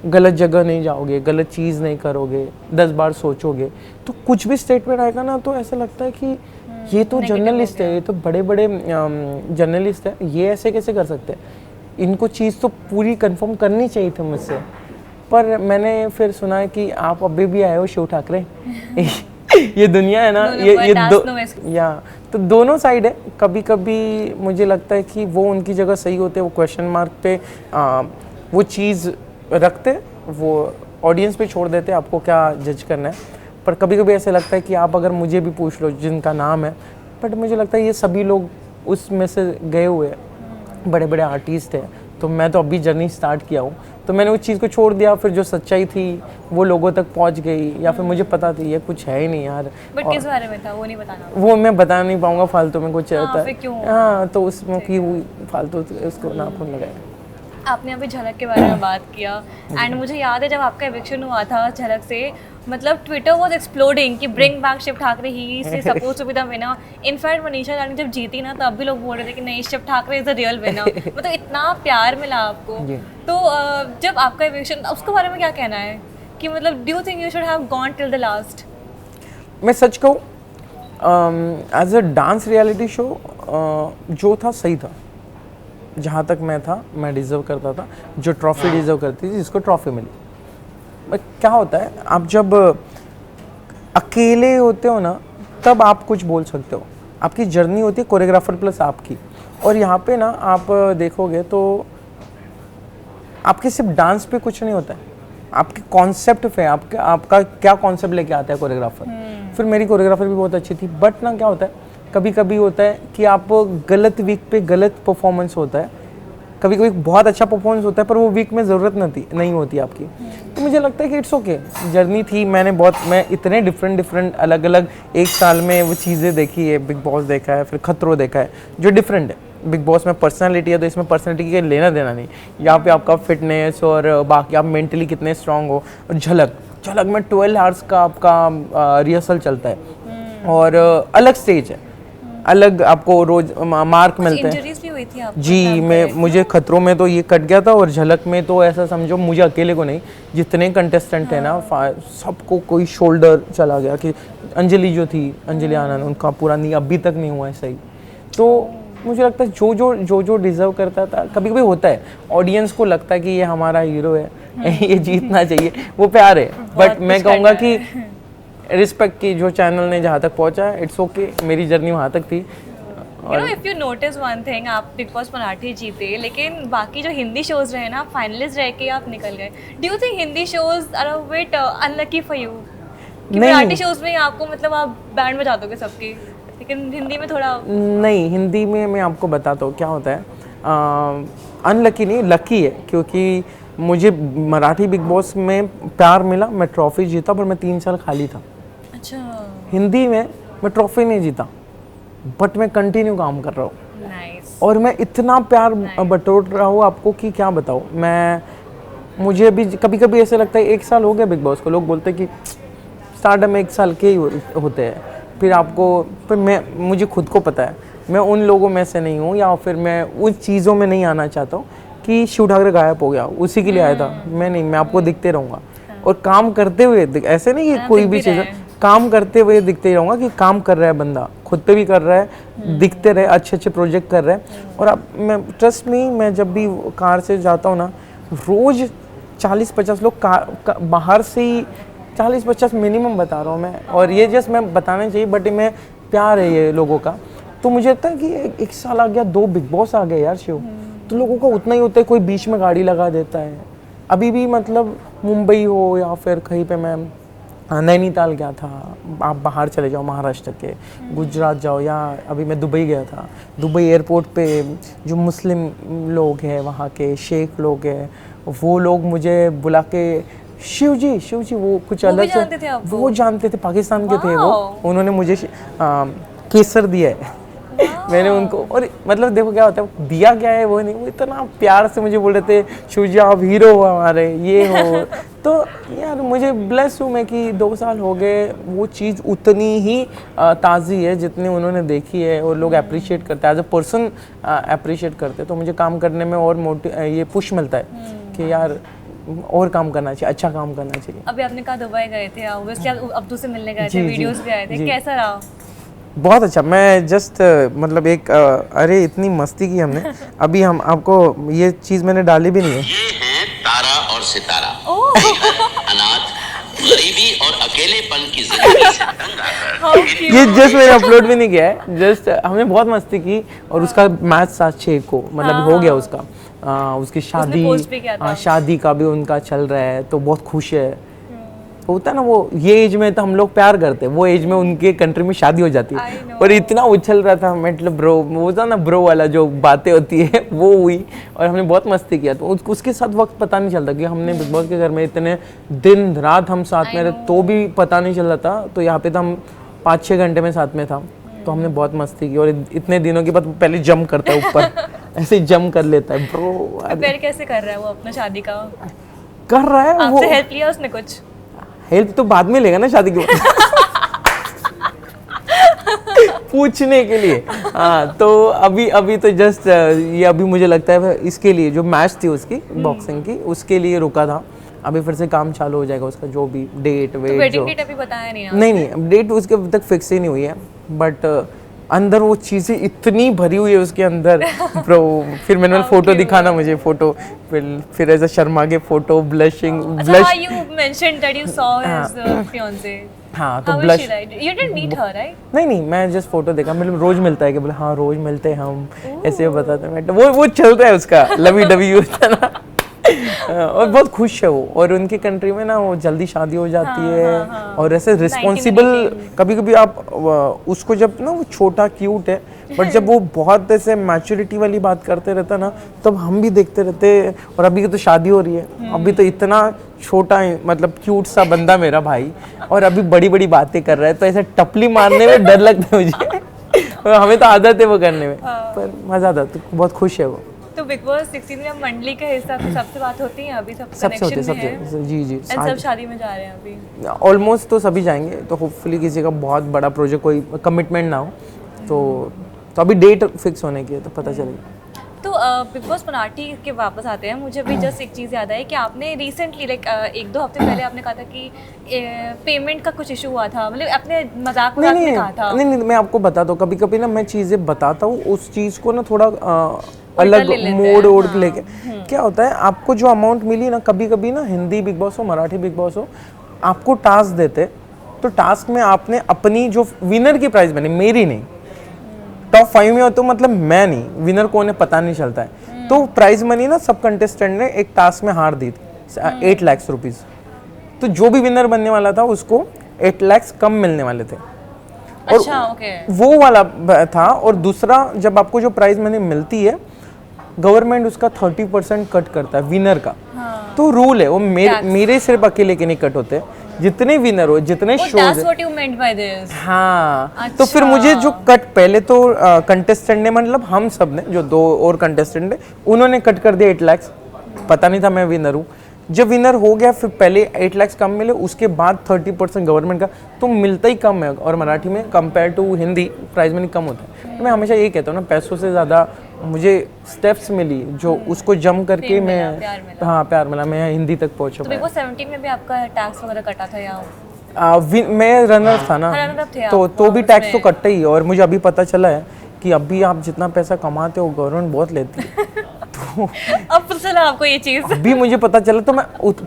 Speaker 1: गलत जगह नहीं जाओगे, गलत चीज़ नहीं करोगे, 10 बार सोचोगे, तो कुछ भी स्टेटमेंट आएगा ना, तो ऐसा लगता है कि ये तो जर्नलिस्ट है, ये तो बड़े बड़े जर्नलिस्ट है, ये ऐसे कैसे कर सकते हैं, इनको चीज़ तो पूरी कंफर्म करनी चाहिए थी मुझसे। पर मैंने फिर सुना है कि आप अभी भी आए हो शिव ठाकरे ये दुनिया है ना, ये तो दोनों साइड है। कभी कभी मुझे लगता है कि वो उनकी जगह सही होते, वो क्वेश्चन मार्क पे वो चीज़ रखते, वो ऑडियंस पे छोड़ देते आपको क्या जज करना है। पर कभी कभी ऐसे लगता है कि आप अगर मुझे भी पूछ लो जिनका नाम है, बट मुझे लगता है ये सभी लोग उसमें से गए हुए बड़े बड़े आर्टिस्ट हैं, तो मैं तो अभी जर्नी स्टार्ट किया हूँ, तो मैंने उस चीज़ को छोड़ दिया। फिर जो सच्चाई थी वो लोगों तक पहुँच गई, या फिर मुझे पता थी ये कुछ है ही नहीं यार।
Speaker 2: बट किस बारे में था वो नहीं बताना,
Speaker 1: वो मैं बता नहीं पाऊँगा, फालतू में कुछ
Speaker 2: होता है।
Speaker 1: हाँ, तो उसमें की फालतू उसको नाखून लगाए।
Speaker 2: आपने अभी झलक के बारे में बात किया, एंड मुझे याद है जब आपका एविक्शन हुआ था झलक से, मतलब ट्विटर वाज एक्सप्लोडिंग कि bring back Shiv Thakre, he is supposed to be the winner. In fact Manisha Rani जब जीती ना, तब भी लोग बोल रहे थे कि नहीं, Shiv Thakre is the real winner. मतलब इतना प्यार मिला आपको। तो जब आपका एविक्शन, उसके बारे में क्या कहना है कि मतलब do you think you should have gone till the last?
Speaker 1: मैं सच कहूँ, as a dance reality show जो था सही था, जहाँ तक मैं था मैं डिज़र्व करता था, जो ट्रॉफी डिज़र्व करती थी, जिसको ट्रॉफी मिली। क्या होता है, आप जब अकेले होते हो ना, तब आप कुछ बोल सकते हो, आपकी जर्नी होती है कोरियोग्राफर प्लस आपकी। और यहाँ पे ना आप देखोगे तो आपके सिर्फ डांस पे कुछ नहीं होता है, आपके कॉन्सेप्ट पे, आपका क्या कॉन्सेप्ट लेके आता है कोरियोग्राफर। फिर मेरी कोरियोग्राफर भी बहुत अच्छी थी, बट ना क्या होता है, कभी कभी होता है कि आप गलत वीक पे गलत परफॉर्मेंस होता है, कभी कभी बहुत अच्छा परफॉर्मेंस होता है पर वो वीक में ज़रूरत नहीं होती आपकी। तो मुझे लगता है कि इट्स ओके, जर्नी थी, मैं इतने डिफरेंट अलग अलग एक साल में वो चीज़ें देखी है, बिग बॉस देखा है, फिर खतरों देखा है, जो डिफरेंट है, बिग बॉस में पर्सनालिटी है तो इसमें पर्सनालिटी के लेना देना नहीं। यहाँ पे आपका फिटनेस और बाकी आप मेंटली कितने स्ट्रांग हो। और झलक में 12 आवर्स का आपका रिहर्सल चलता है और अलग स्टेज है, अलग आपको रोज मार्क मिलते हैं।
Speaker 2: इंजरीज भी हुई थी आपको?
Speaker 1: जी, मुझे खतरों में तो ये कट गया था और झलक में तो ऐसा समझो मुझे अकेले को नहीं, जितने कंटेस्टेंट हैं ना सबको कोई शोल्डर चला गया। कि अंजलि जो थी, अंजलि आनंद, उनका पूरा नहीं अभी तक नहीं हुआ है सही। तो मुझे लगता है जो डिजर्व करता था, कभी कभी होता है ऑडियंस को लगता है कि ये हमारा हीरो है ये जीतना चाहिए, वो प्यार है। बट मैं कहूँगा कि रिस्पेक्ट की जो चैनल ने जहाँ तक पहुँचा, इट्स ओके, मेरी जर्नी वहाँ तक थी।
Speaker 2: You know, if you notice one thing, आप बिग बॉस मराठी जीते, लेकिन बाकी जो हिंदी शोज रहे ना, फाइनलिस्ट रह के आप निकल गए। Do you think Hindi shows are a bit unlucky for you? Marathi shows में आपको मतलब आप बैंड बजा दोगे सबकी, लेकिन हिंदी में थोड़ा
Speaker 1: नहीं। हिंदी में मैं आपको बताता हूँ क्या होता है, अनलकी नहीं लकी है, क्योंकि मुझे मराठी बिग बॉस में प्यार मिला, मैं ट्रॉफी जीता, पर मैं 3 साल खाली था।
Speaker 2: अच्छा।
Speaker 1: हिंदी में मैं ट्रॉफी नहीं जीता, बट मैं कंटिन्यू काम कर रहा हूँ।
Speaker 2: नाइस।
Speaker 1: और मैं इतना प्यार बटोर रहा हूँ आपको कि क्या बताऊँ। मुझे भी कभी कभी ऐसे लगता है 1 साल हो गया बिग बॉस को, लोग बोलते हैं कि स्टार्टअप में 1 साल के ही होते हैं, फिर मुझे खुद को पता है मैं उन लोगों में से नहीं हूँ, या फिर मैं उन चीज़ों में नहीं आना चाहता हूँ कि शिव ठाकरे गायब हो गया, उसी के लिए आया था। मैं आपको दिखते रहूँगा और काम करते हुए, ऐसे नहीं कि कोई भी चीज़, काम करते हुए दिखते रहूँगा कि काम कर रहा है बंदा, खुद पे भी कर रहा है, दिखते रहे, अच्छे प्रोजेक्ट कर रहा है। और अब मैं ट्रस्ट मी, मैं जब भी कार से जाता हूँ ना, रोज़ 40-50 लोग बाहर से ही 40-50 मिनिमम बता रहा हूँ मैं। और ये जस्ट मैं बताना चाहिए, बट मैं प्यार है ये लोगों का। तो मुझे लगता है कि 1 साल आ गया, 2 बिग बॉस आ गए यार शिव, तो लोगों का उतना ही होता है। कोई बीच में गाड़ी लगा देता है। अभी भी मतलब मुंबई हो या फिर कहीं पे मैं नैनीताल गया था, आप बाहर चले जाओ महाराष्ट्र के, गुजरात जाओ, या अभी मैं दुबई गया था। दुबई एयरपोर्ट पे जो मुस्लिम लोग हैं, वहाँ के शेख लोग हैं, वो लोग मुझे बुला के शिव जी वो कुछ अलग से, वो जानते थे, पाकिस्तान के थे वो। उन्होंने मुझे केसर दिया है मैंने उनको। और मतलब देखो क्या होता है, दिया क्या है वो नहीं, वो इतना प्यार से मुझे बोल रहे थे शिव जी आप हीरो हो हमारे, ये हो। तो यार मुझे ब्लेस हूँ मैं कि 2 साल हो गए, वो चीज़ उतनी ही ताज़ी है जितनी उन्होंने देखी है, और लोग अप्रिशिएट करते हैं, एज अ पर्सन अप्रिशिएट करते हैं। तो मुझे काम करने में और ये पुश मिलता है कि यार और काम करना चाहिए, अच्छा काम करना चाहिए।
Speaker 2: अभी आपने कहा दुबई गए थे, ऑब्वियसली आप अब्दू से मिलने गए थे, वीडियोस भी आए थे, कैसा रहा?
Speaker 1: बहुत अच्छा। मैं जस्ट मतलब अरे इतनी मस्ती की हमने। अभी हम आपको ये चीज़ मैंने डाली भी नहीं है।
Speaker 3: ये है तारा और सितारा, अनाथ, गरीबी और अकेलेपन की जिंदगी से तंग आकर
Speaker 1: ये जस्ट मैंने अपलोड भी नहीं किया है, जस्ट हमने बहुत मस्ती की। और उसका मैच 7-6 को मतलब हो गया उसका। उसकी शादी का भी उनका चल रहा है, तो बहुत खुश है। होता है ना वो, ये एज में तो हम लोग प्यार करते हैं, वो एज में उनके कंट्री में शादी हो जाती है। और इतना उछल रहा था, मतलब ब्रो, वो था ना ब्रो वाला जो बातें होती है वो हुई, और हमने बहुत मस्ती किया। तो उसके साथ वक्त पता नहीं चलता कि हमने बिग बॉस के घर में इतने दिन रात हम साथ में रहे, तो भी पता नहीं चल रहा था। तो यहाँ पे तो हम 5-6 घंटे में साथ में था, तो हमने बहुत मस्ती की। और इतने दिनों के बाद पहले जंप करता है ऊपर ऐसे ही जंप कर लेता है ब्रो।
Speaker 2: प्रिपेयर कैसे कर रहा है वो अपना शादी का?
Speaker 1: कर रहा है वो।
Speaker 2: आपसे हेल्प लिया उसने कुछ?
Speaker 1: हेल्प तो बाद में लेगा ना शादी के बाद पूछने के लिए। हाँ, तो अभी तो जस्ट ये अभी मुझे लगता है इसके लिए जो मैच थी उसकी बॉक्सिंग की, उसके लिए रुका था। अभी फिर से काम चालू हो जाएगा उसका, जो भी डेट वेट।
Speaker 2: वेडिंग डेट अभी बताया नहीं?
Speaker 1: नहीं, डेट उसके अभी तक फिक्स ही नहीं हुई है, बट अंदर वो चीज़ें इतनी भरी हुई है उसके अंदर ब्रो। फिर मैंने फोटो दिखाना मुझे, फोटो फिर ऐसा शर्मा के photo, blushing
Speaker 2: blush. You mentioned that you saw his fiancée.
Speaker 1: हाँ, तो
Speaker 2: blush. You didn't meet her, right?
Speaker 1: नहीं, मैं जस्ट फोटो देखा। मतलब रोज मिलता है कि बोले हाँ रोज मिलते हैं हम, ऐसे बताते हैं। वो चल रहा है उसका लवी डवी होता है ना। और बहुत खुश है वो। और उनकी कंट्री में ना वो जल्दी शादी हो जाती है। और ऐसे रिस्पॉन्सिबल, कभी कभी आप उसको जब ना वो छोटा क्यूट है, बट जब वो बहुत ऐसे मैच्योरिटी वाली बात करते रहता ना, तब हम भी देखते रहते। और अभी तो शादी हो रही है, अभी तो इतना छोटा मतलब क्यूट सा बंदा मेरा भाई, और अभी बड़ी बड़ी बातें कर रहा है, तो ऐसे टपली मारने में डर लगता है मुझे। हमें तो आदत है वो करने में, पर मजा आता, तो बहुत खुश है वो।
Speaker 2: तो बिग बॉस 16 में मंडली का हिस्सा, तो सबसे बात होती है अभी, सब
Speaker 1: सबसे होते
Speaker 2: कनेक्शन में है?
Speaker 1: सबसे, जी जी,
Speaker 2: एंड सब शादी में जा रहे हैं अभी
Speaker 1: ऑलमोस्ट, तो सभी जाएंगे, तो होपफुली किसी का बहुत बड़ा प्रोजेक्ट, कोई कमिटमेंट ना हो, तो अभी डेट फिक्स होने की है, तो पता चलेगा।
Speaker 2: तो बिग बॉस मराठी के वापस आते हैं, मुझे अभी जस्ट एक चीज़ याद आई कि आपने रिसेंटली लाइक 1-2 हफ्ते पहले आपने कहा था कि पेमेंट का कुछ इशू हुआ था, मतलब अपने मजाक में कहा था।
Speaker 1: नहीं, मैं आपको बताता हूँ, कभी कभी ना मैं चीज़ें बताता हूँ, उस चीज़ को ना थोड़ा अलग मोड़ ओढ़ के लेके, क्या होता है, आपको जो अमाउंट मिली ना, कभी कभी ना हिंदी बिग बॉस हो, मराठी बिग बॉस हो, आपको टास्क देते, तो टास्क में आपने अपनी जो विनर की प्राइस बनी, मेरी नहीं, टॉप 5 में हो तो मतलब मैं नहीं, विनर कौन है पता नहीं चलता है, तो प्राइज मनी ना सब कंटेस्टेंट ने एक टास्क में हार दी थी 8 लाख रुपीज़, तो जो भी विनर बनने वाला था उसको 8 लाख कम मिलने वाले थे, और
Speaker 2: अच्छा, ओके।
Speaker 1: वो वाला था। और दूसरा, जब आपको जो प्राइज मनी मिलती है, गवर्नमेंट उसका 30% कट करता है विनर का, तो रूल है वो, मेरे सिर्फ अकेले के नहीं कट होते, जितने विनर हो, जितने शोज, हाँ, तो फिर मुझे जो कट पहले तो कंटेस्टेंट ने, मतलब हम सब ने, जो 2 और कंटेस्टेंट ने, उन्होंने कट कर दिया 8 लाख, पता नहीं था मैं विनर हूँ। जब विनर हो गया, फिर पहले 8 लाख कम मिले, उसके बाद 30% गवर्नमेंट का, तो मिलता ही कम है। और मराठी में compare to Hindi prize money कम होता है। तो मैं हमेशा यही कहता हूँ ना, पैसों से ज़्यादा मुझे स्टेप्स मिली, जो उसको जम करके मैं, हाँ, प्यार मिला, मैं हिंदी तक पहुँचा।
Speaker 2: तो बिग बॉस 17 में भी आपका टैक्स वगैरह कटा था या?
Speaker 1: मैं रनर था ना, तो भी टैक्स तो कटता ही। और मुझे अभी पता चला है कि अभी आप जितना पैसा कमाते हो, गवर्नमेंट बहुत लेती है। तो
Speaker 2: अब पता चला आपको ये चीज़?
Speaker 1: अभी मुझे पता चला, तो मैं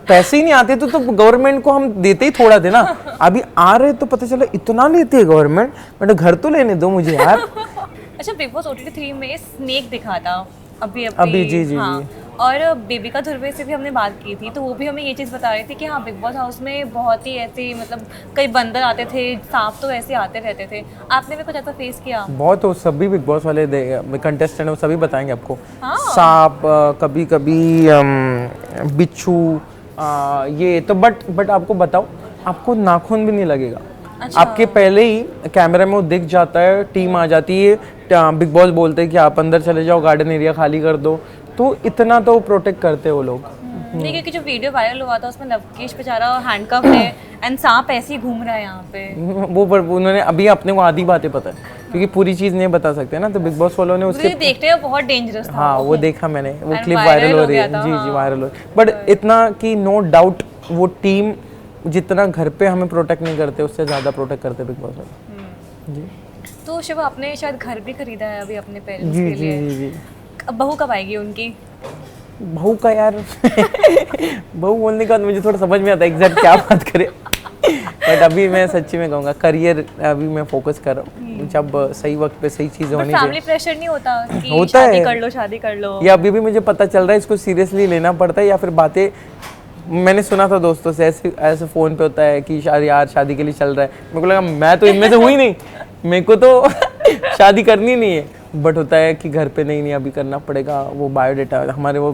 Speaker 1: पैसे ही नहीं आते तो गवर्नमेंट को हम देते ही थोड़ा थे ना, अभी आ रहे तो पता चला इतना लेती है गवर्नमेंट, बट घर तो लेने दो मुझे यार।
Speaker 2: अच्छा, बिग बॉस OTT 3 में स्नेक दिखा था अभी,
Speaker 1: जी,
Speaker 2: हाँ, और बेबिका धुर्वे से भी हमने बात की थी, तो वो भी हमें ये चीज़ बता रही थी कि हाँ, बिग बॉस हाउस में बहुत ही ऐसे, मतलब कई बंदर आते थे, सांप तो ऐसे आते रहते थे। आपने भी कुछ ऐसा फेस किया?
Speaker 1: बहुत हो, सभी बिग बॉस वाले कंटेस्टेंट वो सभी बताएंगे आपको, सांप, कभी कभी बिच्छू, ये तो, बट आपको बताओ, आपको नाखून भी नहीं लगेगा। अच्छा। आपके पहले ही कैमरा में वो दिख जाता है, टीम आ जाती है, बिग बॉस बोलते हैं कि आप अंदर चले जाओ, गार्डन एरिया खाली कर दो, तो इतना तो प्रोटेक्ट करते हैं वो लोग।
Speaker 2: नहीं, क्योंकि जो वीडियो वायरल हुआ था उसमें लवकेश बेचारा हैंडकफ है एंड सांप ऐसे ही घूम रहा है यहाँ पे,
Speaker 1: वो उन्होंने अभी अपने को आधी बातें पता है, क्योंकि पूरी चीज नहीं बता सकते ना, तो बिग बॉस वालों ने उसके
Speaker 2: देखते हैं, बहुत डेंजरस था।
Speaker 1: हाँ, वो देखा मैंने, वो क्लिप वायरल हो रही है, जी, वायरल हो रही है, बट इतना कि नो डाउट वो टीम जितना घर पे हमें प्रोटेक्ट नहीं करते, उससे ज़्यादा प्रोटेक्ट करते बिग बॉस वाले। जी।
Speaker 2: तो शिवा, आपने शायद घर भी खरीदा है अभी अपने पेरेंट्स
Speaker 1: के
Speaker 2: लिए।
Speaker 1: जी।
Speaker 2: अब बहू कब आएगी उनकी?
Speaker 1: बहू का यार बहू बोलने का मुझे थोड़ा समझ में आता है एग्जैक्ट क्या बात करें, बट अभी मैं सच्ची में कहूँगा करियर अभी मैं फोकस कर रहा हूँ, जब सही वक्त पे सही चीज़ें होनी चाहिए।
Speaker 2: फैमिली प्रेशर नहीं होता कि
Speaker 1: होता
Speaker 2: शादी
Speaker 1: है,
Speaker 2: कर लो, शादी कर लो?
Speaker 1: या अभी भी मुझे पता चल रहा है इसको सीरियसली लेना पड़ता है, या फिर बातें मैंने सुना था दोस्तों से, ऐसे फ़ोन पे होता है कि यार शादी के लिए चल रहा है, मेरे को लगा मैं तो इनमें से हुई नहीं, मेरे को तो शादी करनी नहीं है, बट होता है कि घर पे नहीं अभी करना पड़ेगा, वो बायोडेटा हमारे वो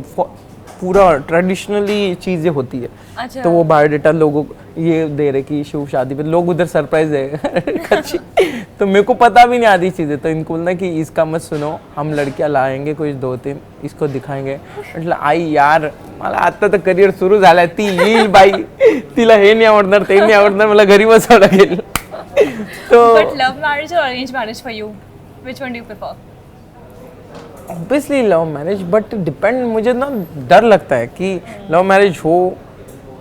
Speaker 1: पूरा ट्रेडिशनली चीज़ें होती है। अच्छा। तो वो बायोडेटा लोगों को ये दे रहे कि शिव शादी पे, लोग उधर सरप्राइज है तो मेरे को पता भी नहीं आधी चीज़ें, तो इनको बोलना कि इसका मत सुनो, हम लड़कियां लाएंगे कुछ 2-3, इसको दिखाएंगे, मतलब आई यार मला आता तर करियर सुरू झालाय, ती येईल बाई, तिला हे नाही आवडणार, ते नाही आवडणार, मला घरी बसावं लागेल। तो
Speaker 2: बट लव मैरिज और arrange marriage for you, which one do you prefer?
Speaker 1: Obviously love marriage, but depend, मुझे ना डर लगता है कि लव मैरिज हो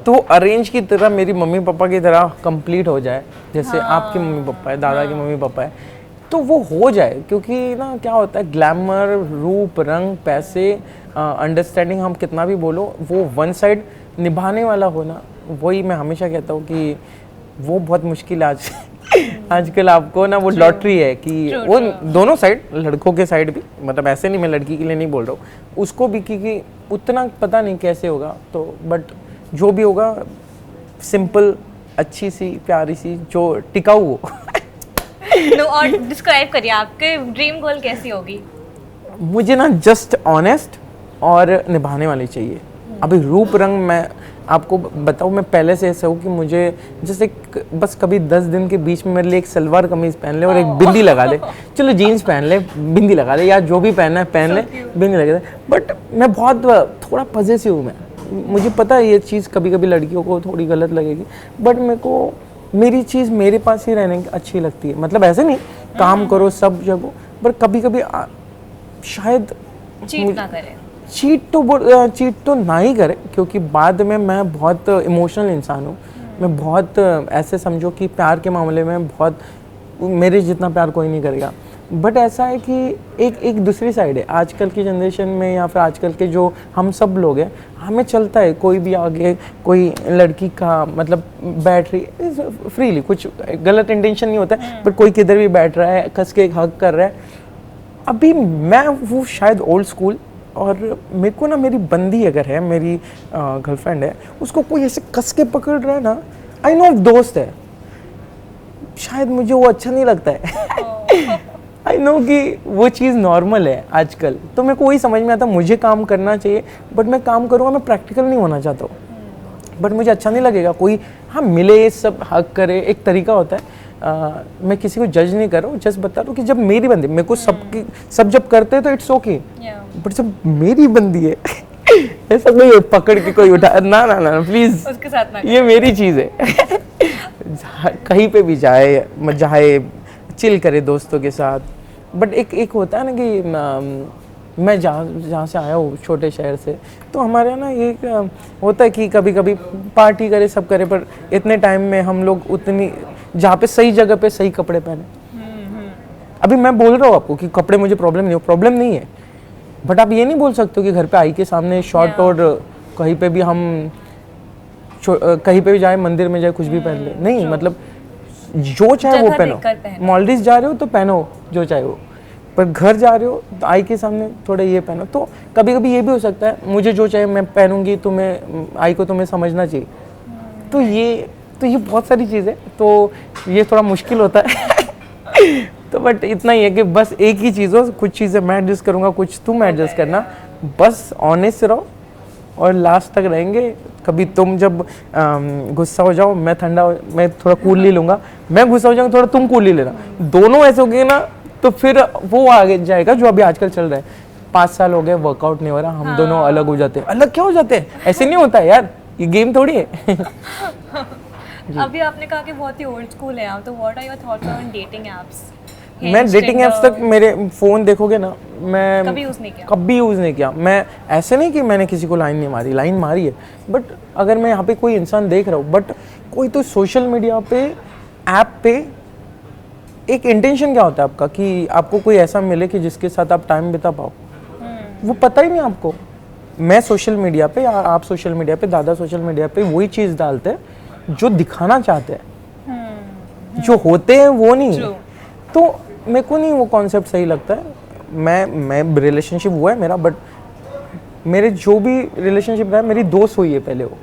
Speaker 1: तो अरेंज की तरह मेरी मम्मी पापा की तरह कंप्लीट हो जाए, जैसे आपके मम्मी पापा है, दादा के मम्मी पापा है, तो वो हो जाए, क्योंकि ना क्या होता है, ग्लैमर, रूप, रंग, पैसे, अंडरस्टैंडिंग, हम कितना भी बोलो, वो वन साइड निभाने वाला होना, वही मैं हमेशा कहता हूँ कि वो बहुत मुश्किल है आज आजकल आपको ना, वो लॉटरी है कि वो दोनों साइड, लड़कों के साइड भी, मतलब ऐसे नहीं, मैं लड़की के लिए नहीं बोल रहा हूँ, उसको भी, क्योंकि उतना पता नहीं कैसे होगा, तो बट जो भी होगा सिंपल, अच्छी सी, प्यारी सी, जो टिकाऊ हो।
Speaker 2: नो, और डिस्क्राइब करिए आपके ड्रीम गर्ल कैसी होगी?
Speaker 1: मुझे ना जस्ट ऑनेस्ट और निभाने वाली चाहिए, अभी रूप रंग मैं आपको बताऊँ, मैं पहले से ऐसा हूँ कि मुझे जैसे बस कभी 10 दिन के बीच में मेरे लिए एक सलवार कमीज पहन ले और एक बिंदी लगा ले, चलो जीन्स पहन ले, बिंदी लगा ले, या जो भी पहनना है पहन ले, बिंदी लगा ले। बट मैं बहुत थोड़ा पजेसिव हूँ मैं, मुझे पता है ये चीज़ कभी कभी लड़कियों को थोड़ी गलत लगेगी, बट मेरे को मेरी चीज़ मेरे पास ही रहने की अच्छी लगती है। मतलब ऐसे नहीं काम करो सब जगह, पर कभी कभी शायद
Speaker 2: चीट ना करें।
Speaker 1: चीट तो ना ही करे, क्योंकि बाद में मैं बहुत इमोशनल इंसान हूँ। मैं बहुत ऐसे समझो कि प्यार के मामले में बहुत मेरे जितना प्यार कोई नहीं करेगा। बट ऐसा है कि एक दूसरी साइड है आजकल की जनरेशन में, या फिर आजकल के जो हम सब लोग हैं, हमें चलता है कोई भी आगे कोई लड़की का मतलब बैठ रही फ्रीली, कुछ गलत इंटेंशन नहीं होता है, पर कोई किधर भी बैठ रहा है, कस के एक हक कर रहा है। अभी मैं वो शायद ओल्ड स्कूल, और मेरे को ना मेरी बंदी अगर है, मेरी गर्लफ्रेंड है, उसको कोई ऐसे कस के पकड़ रहा है ना, आई नो दोस्त है, शायद मुझे वो अच्छा नहीं लगता है। आई नो कि वो चीज़ नॉर्मल है आजकल, तो मेरे को वही समझ में आता, मुझे काम करना चाहिए, बट मैं काम करूँगा, मैं प्रैक्टिकल नहीं होना चाहता हूँ। बट मुझे अच्छा नहीं लगेगा कोई हाँ मिले सब हक करे, एक तरीका होता है। मैं किसी को जज नहीं कर रहा हूँ, जस्ट बता रहा हूँ कि जब मेरी बंदी, मेरे को सब जब करते हैं तो इट्स ओके, बट जब मेरी बंदी है ऐसा कोई पकड़ के कोई उठा ना ना ना प्लीज, उसके साथ ना, ये मेरी चीज़ है। कहीं पे भी जाए चिल करे दोस्तों के साथ। बट एक होता है ना कि मैं जहाँ से आया हूँ छोटे शहर से, तो हमारे यहाँ ना ये होता है कि कभी कभी पार्टी करे सब करे, पर इतने टाइम में हम लोग उतनी जहाँ पे सही जगह पे सही कपड़े पहने। अभी मैं बोल रहा हूँ आपको कि कपड़े मुझे प्रॉब्लम नहीं है, बट आप ये नहीं बोल सकते कि घर पे आई के सामने शॉर्ट और कहीं पे भी हम कहीं पे भी जाए, मंदिर में जाए, कुछ भी पहन ले, नहीं मतलब जो चाहे वो पहनो। मॉलडीज जा रहे हो तो पहनो जो चाहे वो, पर घर जा रहे हो तो आई के सामने थोड़ा ये पहनो। तो कभी कभी ये भी हो सकता है मुझे जो चाहे मैं पहनूंगी, तुम्हें आई को तुम्हें समझना चाहिए। तो ये बहुत सारी चीज़ें, तो ये थोड़ा मुश्किल होता है। तो बट इतना ही है कि बस एक ही चीज़ हो, कुछ चीज़ें मैं एडजस्ट करूँगा, कुछ तुम एडजस्ट करना, बस ऑनेस्ट रहो और लास्ट तक रहेंगे। कभी तुम जब गुस्सा हो जाओ, मैं थोड़ा कूल लूँगा, मैं गुस्सा हो जाऊँगा थोड़ा तुम कूल लेना, दोनों ऐसे हो गए ना, तो फिर वो आगे जाएगा जो अभी आजकल चल रहा है। 5 साल हो गए वर्कआउट नहीं हो रहा, हम दोनों अलग हो जाते हैं। अलग क्या हो जाते हैं, ऐसे नहीं होता है यार, ये गेम थोड़ी है।
Speaker 2: अभी आपने कहा कि बहुत ही ओल्ड स्कूल है आप, तो what are your thoughts on dating apps?
Speaker 1: मैं डेटिंग एप्स तक मेरे फ़ोन देखोगे ना, मैं कभी यूज़ नहीं किया। मैं ऐसे नहीं कि मैंने किसी को लाइन मारी है, बट अगर मैं यहाँ पे कोई इंसान देख रहा हूँ, बट कोई तो सोशल मीडिया पे ऐप पे एक इंटेंशन क्या होता है आपका कि आपको कोई ऐसा मिले कि जिसके साथ आप टाइम बिता पाओ, वो पता ही नहीं आपको। मैं सोशल मीडिया पे, आप सोशल मीडिया पे, दादा सोशल मीडिया पे वही चीज़ डालते हैं जो दिखाना चाहते हैं, जो होते हैं वो नहीं। तो मेरे को नहीं वो कॉन्सेप्ट सही लगता है। मैं रिलेशनशिप हुआ है मेरा, बट मेरे जो भी रिलेशनशिप रहा है, मेरी दोस्त हुई है पहले, वो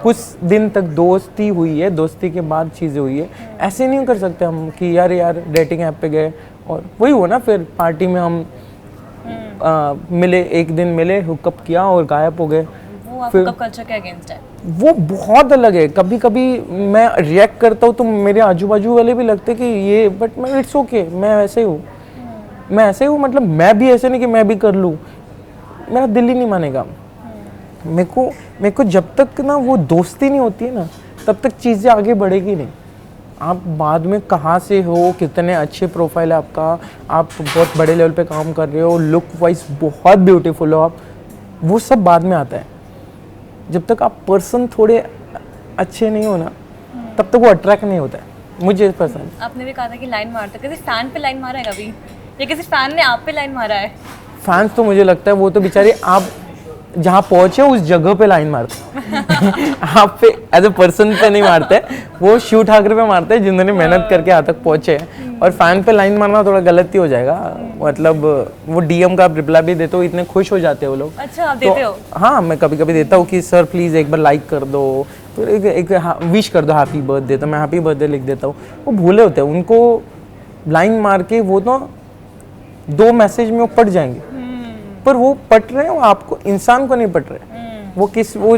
Speaker 1: कुछ दिन तक दोस्ती हुई है, दोस्ती के बाद चीज़ें हुई है। ऐसे नहीं कर सकते हम कि यार डेटिंग ऐप पे गए और वही हुआ ना, फिर पार्टी में हम मिले, एक दिन मिले, हुकअप किया और गायब हो गए।
Speaker 2: वो हुकअप कल्चर के अगेंस्ट है, वो
Speaker 1: बहुत अलग है। कभी कभी मैं रिएक्ट करता हूँ तो मेरे आजू बाजू वाले भी लगते कि ये, बट मैं इट्स ओके, मैं ऐसे ही हूँ, मतलब मैं भी ऐसे नहीं कि मैं भी कर लूँ, मेरा दिल ही नहीं मानेगा। मेरे को जब तक ना वो दोस्ती नहीं होती है ना, तब तक चीज़ें आगे बढ़ेगी नहीं। आप बाद में कहाँ से हो, कितने अच्छे प्रोफाइल है आपका, आप बहुत बड़े लेवल पे काम कर रहे हो, लुक वाइज बहुत ब्यूटीफुल हो आप, वो सब बाद में आता है। जब तक आप पर्सन थोड़े अच्छे नहीं हो ना, तब तक वो अट्रैक्ट नहीं होता है मुझे पसंद।
Speaker 2: आपने भी कहा था कि लाइन मारते, किसी फैन पे लाइन मारा है कभी, या किसी फैन ने आप पे लाइन मारा है?
Speaker 1: फैंस तो मुझे लगता है वो तो बेचारे आप जहाँ पहुँचे उस जगह पे लाइन मारते आप पे एज ए पर्सन पे नहीं मारते, वो शिव ठाकरे पे मारते हैं जिन्होंने मेहनत करके यहाँ तक पहुँचे हैं। और फैन पे लाइन मारना थोड़ा गलत ही हो जाएगा, मतलब वो डीएम का आप रिप्लाई भी देते हो, इतने खुश हो जाते हो लोग।
Speaker 2: अच्छा, आप देते हो?
Speaker 1: हाँ, मैं कभी कभी देता हूँ कि सर प्लीज़ एक बार लाइक कर दो, फिर एक विश कर दो हैप्पी बर्थडे, तो मैं हैप्पी बर्थडे लिख देता हूँ। वो भूले होते हैं, उनको लाइन मार के वो तो 2 मैसेज में वो पट जाएंगे, पर वो पट रहे हैं, वो आपको इंसान को नहीं पट रहे, वो किस वो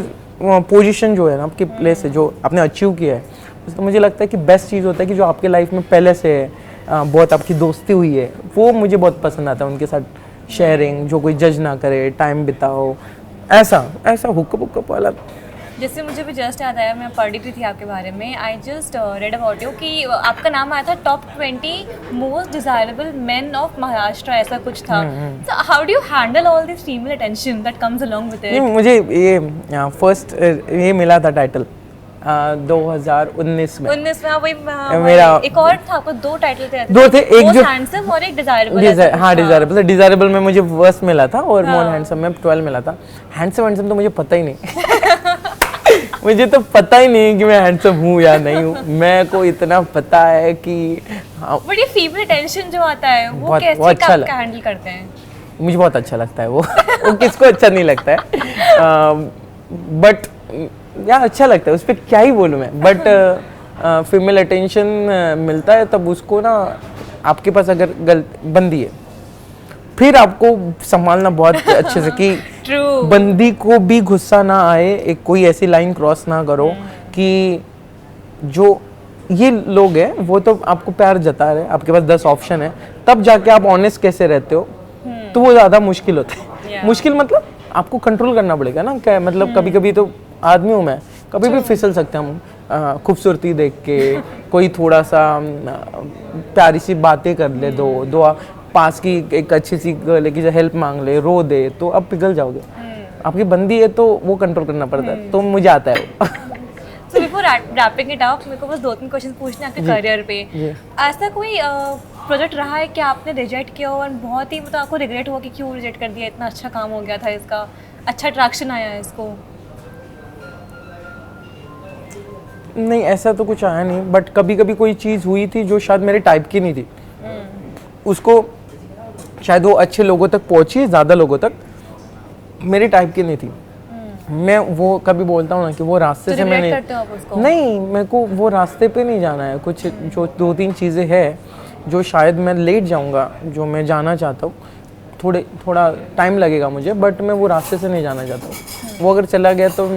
Speaker 1: पोजीशन जो है ना आपकी प्लेस है जो आपने अचीव किया है, तो मुझे लगता है कि बेस्ट चीज़ होता है कि जो आपके लाइफ में पहले से है, बहुत आपकी दोस्ती हुई है, वो मुझे बहुत पसंद आता है। उनके साथ शेयरिंग, जो कोई जज ना करे, टाइम बिताओ, ऐसा हुक्कप वाला।
Speaker 2: जैसे मुझे भी जस्ट याद आया, मैं पढ़ रही थी आपके बारे में, I just read about you कि आपका नाम आया था top 20 most desirable main of Maharashtra, ऐसा कुछ था। So how do you handle all this female attention that comes along with it?
Speaker 1: मुझे ये फर्स्ट ये मिला था टाइटल 2019 में।
Speaker 2: 19 में वही
Speaker 1: मेरा
Speaker 2: एक और था, आपको 2 टाइटल थे।
Speaker 1: दो थे, एक जो
Speaker 2: हैंडसम और एक डिजायरेबल।
Speaker 1: हाँ डिजायरेबल में मुझे वर्स्ट मिला था और मोर हैंडसम में 12 मिला था। हैंडसम तो मुझे पता ही नहीं मुझे तो पता ही नहीं कि मैं हैंडसम हूँ या नहीं हूँ। मैं को इतना पता है कि
Speaker 2: बट ये फीमेल अटेंशन जो आता है वो कैसे
Speaker 1: अच्छा
Speaker 2: हैंडल करते हैं?
Speaker 1: मुझे बहुत अच्छा लगता है वो वो किसको अच्छा नहीं लगता है, बट यार अच्छा लगता है, उस पर क्या ही बोलूँ मैं। बट फीमेल अटेंशन मिलता है तब उसको ना, आपके पास अगर बंदी है फिर आपको संभालना बहुत अच्छे से कि बंदी को भी गुस्सा ना आए, एक कोई ऐसी लाइन क्रॉस ना करो कि जो ये लोग हैं वो तो आपको प्यार जता रहे, आपके पास 10 ऑप्शन है, तब जाके आप ऑनेस्ट कैसे रहते हो, तो वो ज़्यादा मुश्किल होता है। मुश्किल मतलब आपको कंट्रोल करना पड़ेगा ना, क्या मतलब कभी कभी तो आदमी हूँ मैं, कभी भी फिसल सकते हैं हम, खूबसूरती देख के कोई थोड़ा सा प्यारी सी बातें कर ले, दो पास की एक अच्छी सी लेके जो हेल्प मांग ले, रो दे, तो अब पिघल जाओगे। आपकी बंदी है तो वो कंट्रोल करना पड़ता है, तो मुझे आता है वो।
Speaker 2: So before wrapping it up, मेरे को बस 2-3 क्वेश्चन पूछने आपके करियर पे। ऐसा कोई प्रोजेक्ट रहा है कि आपने रिजेक्ट किया हो और बहुत ही मतलब आपको रिग्रेट हुआ कि क्यों रिजेक्ट कर दिया, इतना अच्छा काम हो गया था इसका, अच्छा अट्रैक्शन आया है इसको?
Speaker 1: नहीं ऐसा तो कुछ आया नहीं, बट कभी कभी कोई चीज़ हुई थी जो शायद मेरे टाइप की नहीं थी, उसको शायद वो अच्छे लोगों तक पहुंची, ज़्यादा लोगों तक, मेरे टाइप की नहीं थी। मैं वो कभी बोलता हूँ ना कि वो रास्ते से मैंने नहीं, मेरे को वो रास्ते पे नहीं जाना है। कुछ जो 2-3 चीज़ें हैं जो शायद मैं लेट जाऊँगा, जो मैं जाना चाहता हूँ, थोड़ा टाइम लगेगा मुझे, बट मैं वो रास्ते से नहीं जाना चाहता हूँ। वो अगर चला गया तो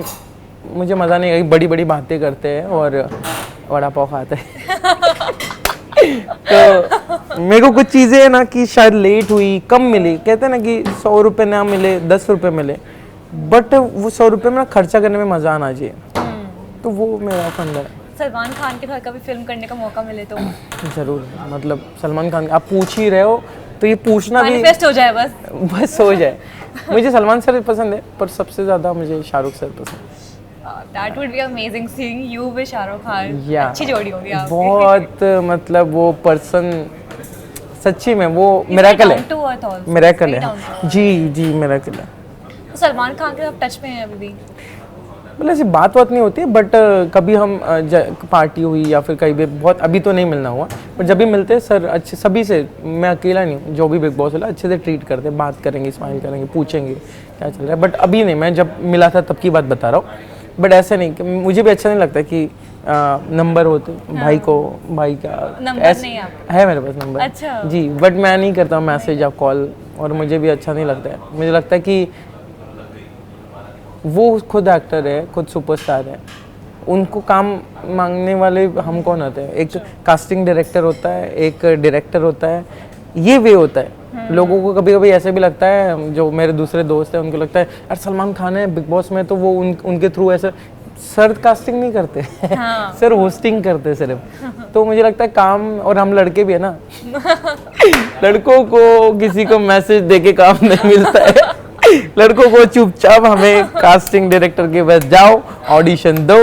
Speaker 1: मुझे मज़ा नहीं आएगा। बड़ी बड़ी बातें करते हैं और वड़ा पाव खाते हैं तो मेरे को कुछ चीज़ें है ना कि शायद लेट हुई, कम मिली, कहते हैं ना कि 100 रुपये ना मिले 10 रुपये मिले, बट वो 100 रुपये में ना खर्चा करने में मज़ा आना चाहिए, तो वो मेरा फंडा है।
Speaker 2: सलमान खान के साथ कभी फिल्म करने का मौका मिले तो?
Speaker 1: ज़रूर, मतलब सलमान खान आप पूछ ही रहे हो तो ये पूछना भी
Speaker 2: मैनिफेस्ट हो जाए
Speaker 1: बस हो जाए। मुझे सलमान सर पसंद है, पर सबसे ज़्यादा मुझे शाहरुख सर पसंद है।
Speaker 2: That would be amazing seeing you with Shahrukh Khan. अच्छी जोड़ी होगी आपकी।
Speaker 1: बहुत मतलब वो पर्सन सच्ची में वो मिरेकल है, मिरेकल है जी मिरेकल है।
Speaker 2: तो सलमान खान के साथ टच में है अभी भी?
Speaker 1: मतलब ऐसी बात नहीं होती है, बट कभी हम पार्टी हुई या फिर कहीं भी, बहुत अभी तो नहीं मिलना हुआ, पर जब भी मिलते हैं सर अच्छे सभी से, मैं अकेला नहीं हूँ, जो भी बिग बॉस होला अच्छे से ट्रीट करते, बात करेंगे, स्माइल करेंगे, पूछेंगे क्या चल रहा है। बट अभी नहीं, मैं जब मिला था तब की बात बता रहा हूँ। बट ऐसे नहीं कि मुझे भी अच्छा नहीं लगता कि नंबर होते भाई का
Speaker 2: नंबर नहीं
Speaker 1: है मेरे पास नंबर।
Speaker 2: अच्छा।
Speaker 1: जी, बट मैं नहीं करता हूँ मैसेज या कॉल, और मुझे भी अच्छा नहीं लगता है। मुझे लगता है कि वो खुद एक्टर है, खुद सुपरस्टार है, उनको काम मांगने वाले हम कौन होते हैं? एक कास्टिंग डायरेक्टर होता है, एक डायरेक्टर होता है, ये वे होता है। लोगों को कभी कभी ऐसे भी लगता है, जो मेरे दूसरे दोस्त हैं उनको लगता है यार सलमान खान है बिग बॉस में, तो वो उनके थ्रू ऐसे सर कास्टिंग नहीं करते
Speaker 2: हाँ।
Speaker 1: सर होस्टिंग करते सिर्फ। तो मुझे लगता है काम, और हम लड़के भी है ना लड़कों को किसी को मैसेज देके काम नहीं मिलता है लड़कों को चुपचाप हमें कास्टिंग डायरेक्टर के पास जाओ, ऑडिशन दो,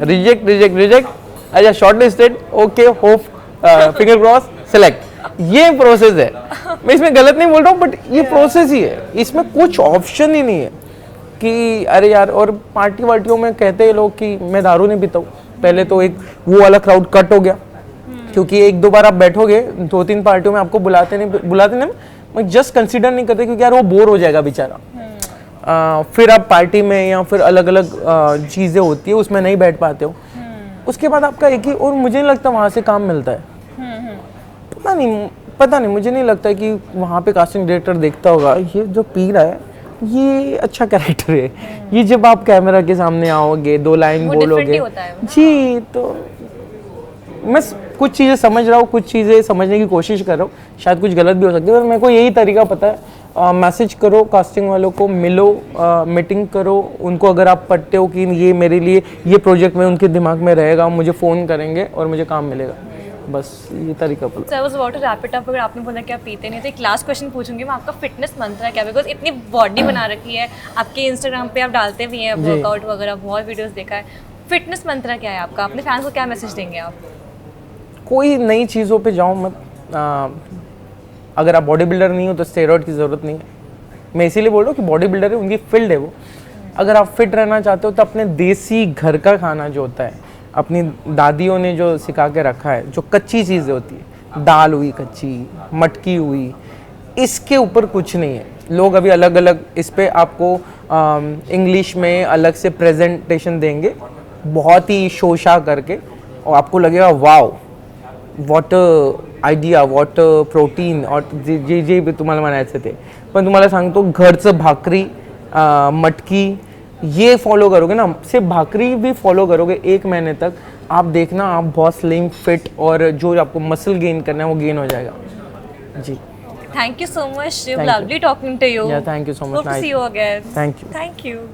Speaker 1: रिजेक्ट, अच्छा shortlisted, okay, hope, finger cross, select, ये प्रोसेस है। मैं इसमें गलत नहीं बोल रहा हूँ, बट ये प्रोसेस ही है, इसमें कुछ ऑप्शन ही नहीं है कि अरे यार। और पार्टियों में कहते हैं लोग कि मैं दारू नहीं पीता हूँ, पहले तो एक वो वाला क्राउड कट हो गया, क्योंकि 1-2 बार आप बैठोगे 2-3 पार्टियों में, आपको बुलाते नहीं, मैं जस्ट कंसीडर नहीं करते, क्योंकि यार वो बोर हो जाएगा बेचारा। फिर आप पार्टी में या फिर अलग अलग चीज़ें होती है उसमें नहीं बैठ पाते हो, उसके बाद आपका एक ही, और मुझे नहीं लगता वहाँ से काम मिलता है। पता नहीं, मुझे नहीं लगता कि वहाँ पे कास्टिंग डायरेक्टर देखता होगा ये जो पी रहा है ये अच्छा कैरेक्टर है, ये जब आप कैमरा के सामने आओगे 2 लाइन
Speaker 2: वो different
Speaker 1: बोलोगे
Speaker 2: ही होता है वो ना।
Speaker 1: जी, तो मैं कुछ चीज़ें समझ रहा हूँ, कुछ चीज़ें समझने की कोशिश कर रहा हूँ, शायद कुछ गलत भी हो सकती है, पर मेरे को यही तरीका पता है, मैसेज करो कास्टिंग वालों को, मिलो, मीटिंग करो उनको, अगर आप पढ़ते हो कि ये मेरे लिए ये प्रोजेक्ट में उनके दिमाग में रहेगा, मुझे फ़ोन करेंगे और मुझे काम मिलेगा, बस ये तरीका पता।
Speaker 2: Sir, I was about to wrap it up. अगर आपने बोला कि आप पीते नहीं, तो एक लास्ट क्वेश्चन पूछूंगी मैं, आपका फिटनेस मंत्र क्या है? बिकॉज इतनी बॉडी बना रखी है, आपके इंस्टाग्राम पे आप डालते भी हैं वर्कआउट वगैरह, बहुत वीडियोस देखा है। फिटनेस मंत्र क्या है आपका? अपने फैंस को क्या मैसेज देंगे आप?
Speaker 1: कोई नई चीज़ों पे जाओ मत, अगर आप बॉडी बिल्डर नहीं हो तो स्टेरॉइड की ज़रूरत नहीं है, मैं इसीलिए बोल रहा हूँ कि बॉडी बिल्डर है, उनकी फील्ड है वो। अगर आप फिट रहना चाहते हो तो अपने देसी घर का खाना जो होता है, अपनी दादियों ने जो सिखा के रखा है, जो कच्ची चीज़ें होती है, दाल हुई कच्ची, मटकी हुई, इसके ऊपर कुछ नहीं है। लोग अभी अलग अलग इस पे आपको इंग्लिश में अलग से प्रेजेंटेशन देंगे, बहुत ही शोशा करके, और आपको लगेगा wow what idea, what protein, और जे जे बी तुम्हाला म्हणायचं ते, पण तुम्हाला सांगतो घरचं भाकरी, मटकी, ये फॉलो करोगे ना, सिर्फ भाकरी भी फॉलो करोगे 1 महीने तक, आप देखना आप बहुत स्लिम फिट, और जो आपको मसल गेन करना है वो गेन हो जाएगा जी।
Speaker 2: Thank you so much.
Speaker 1: Thank you.
Speaker 2: Lovely talking to you.
Speaker 1: Yeah, thank you so much.
Speaker 2: Hope to see you again.
Speaker 1: Thank you.
Speaker 2: Thank you.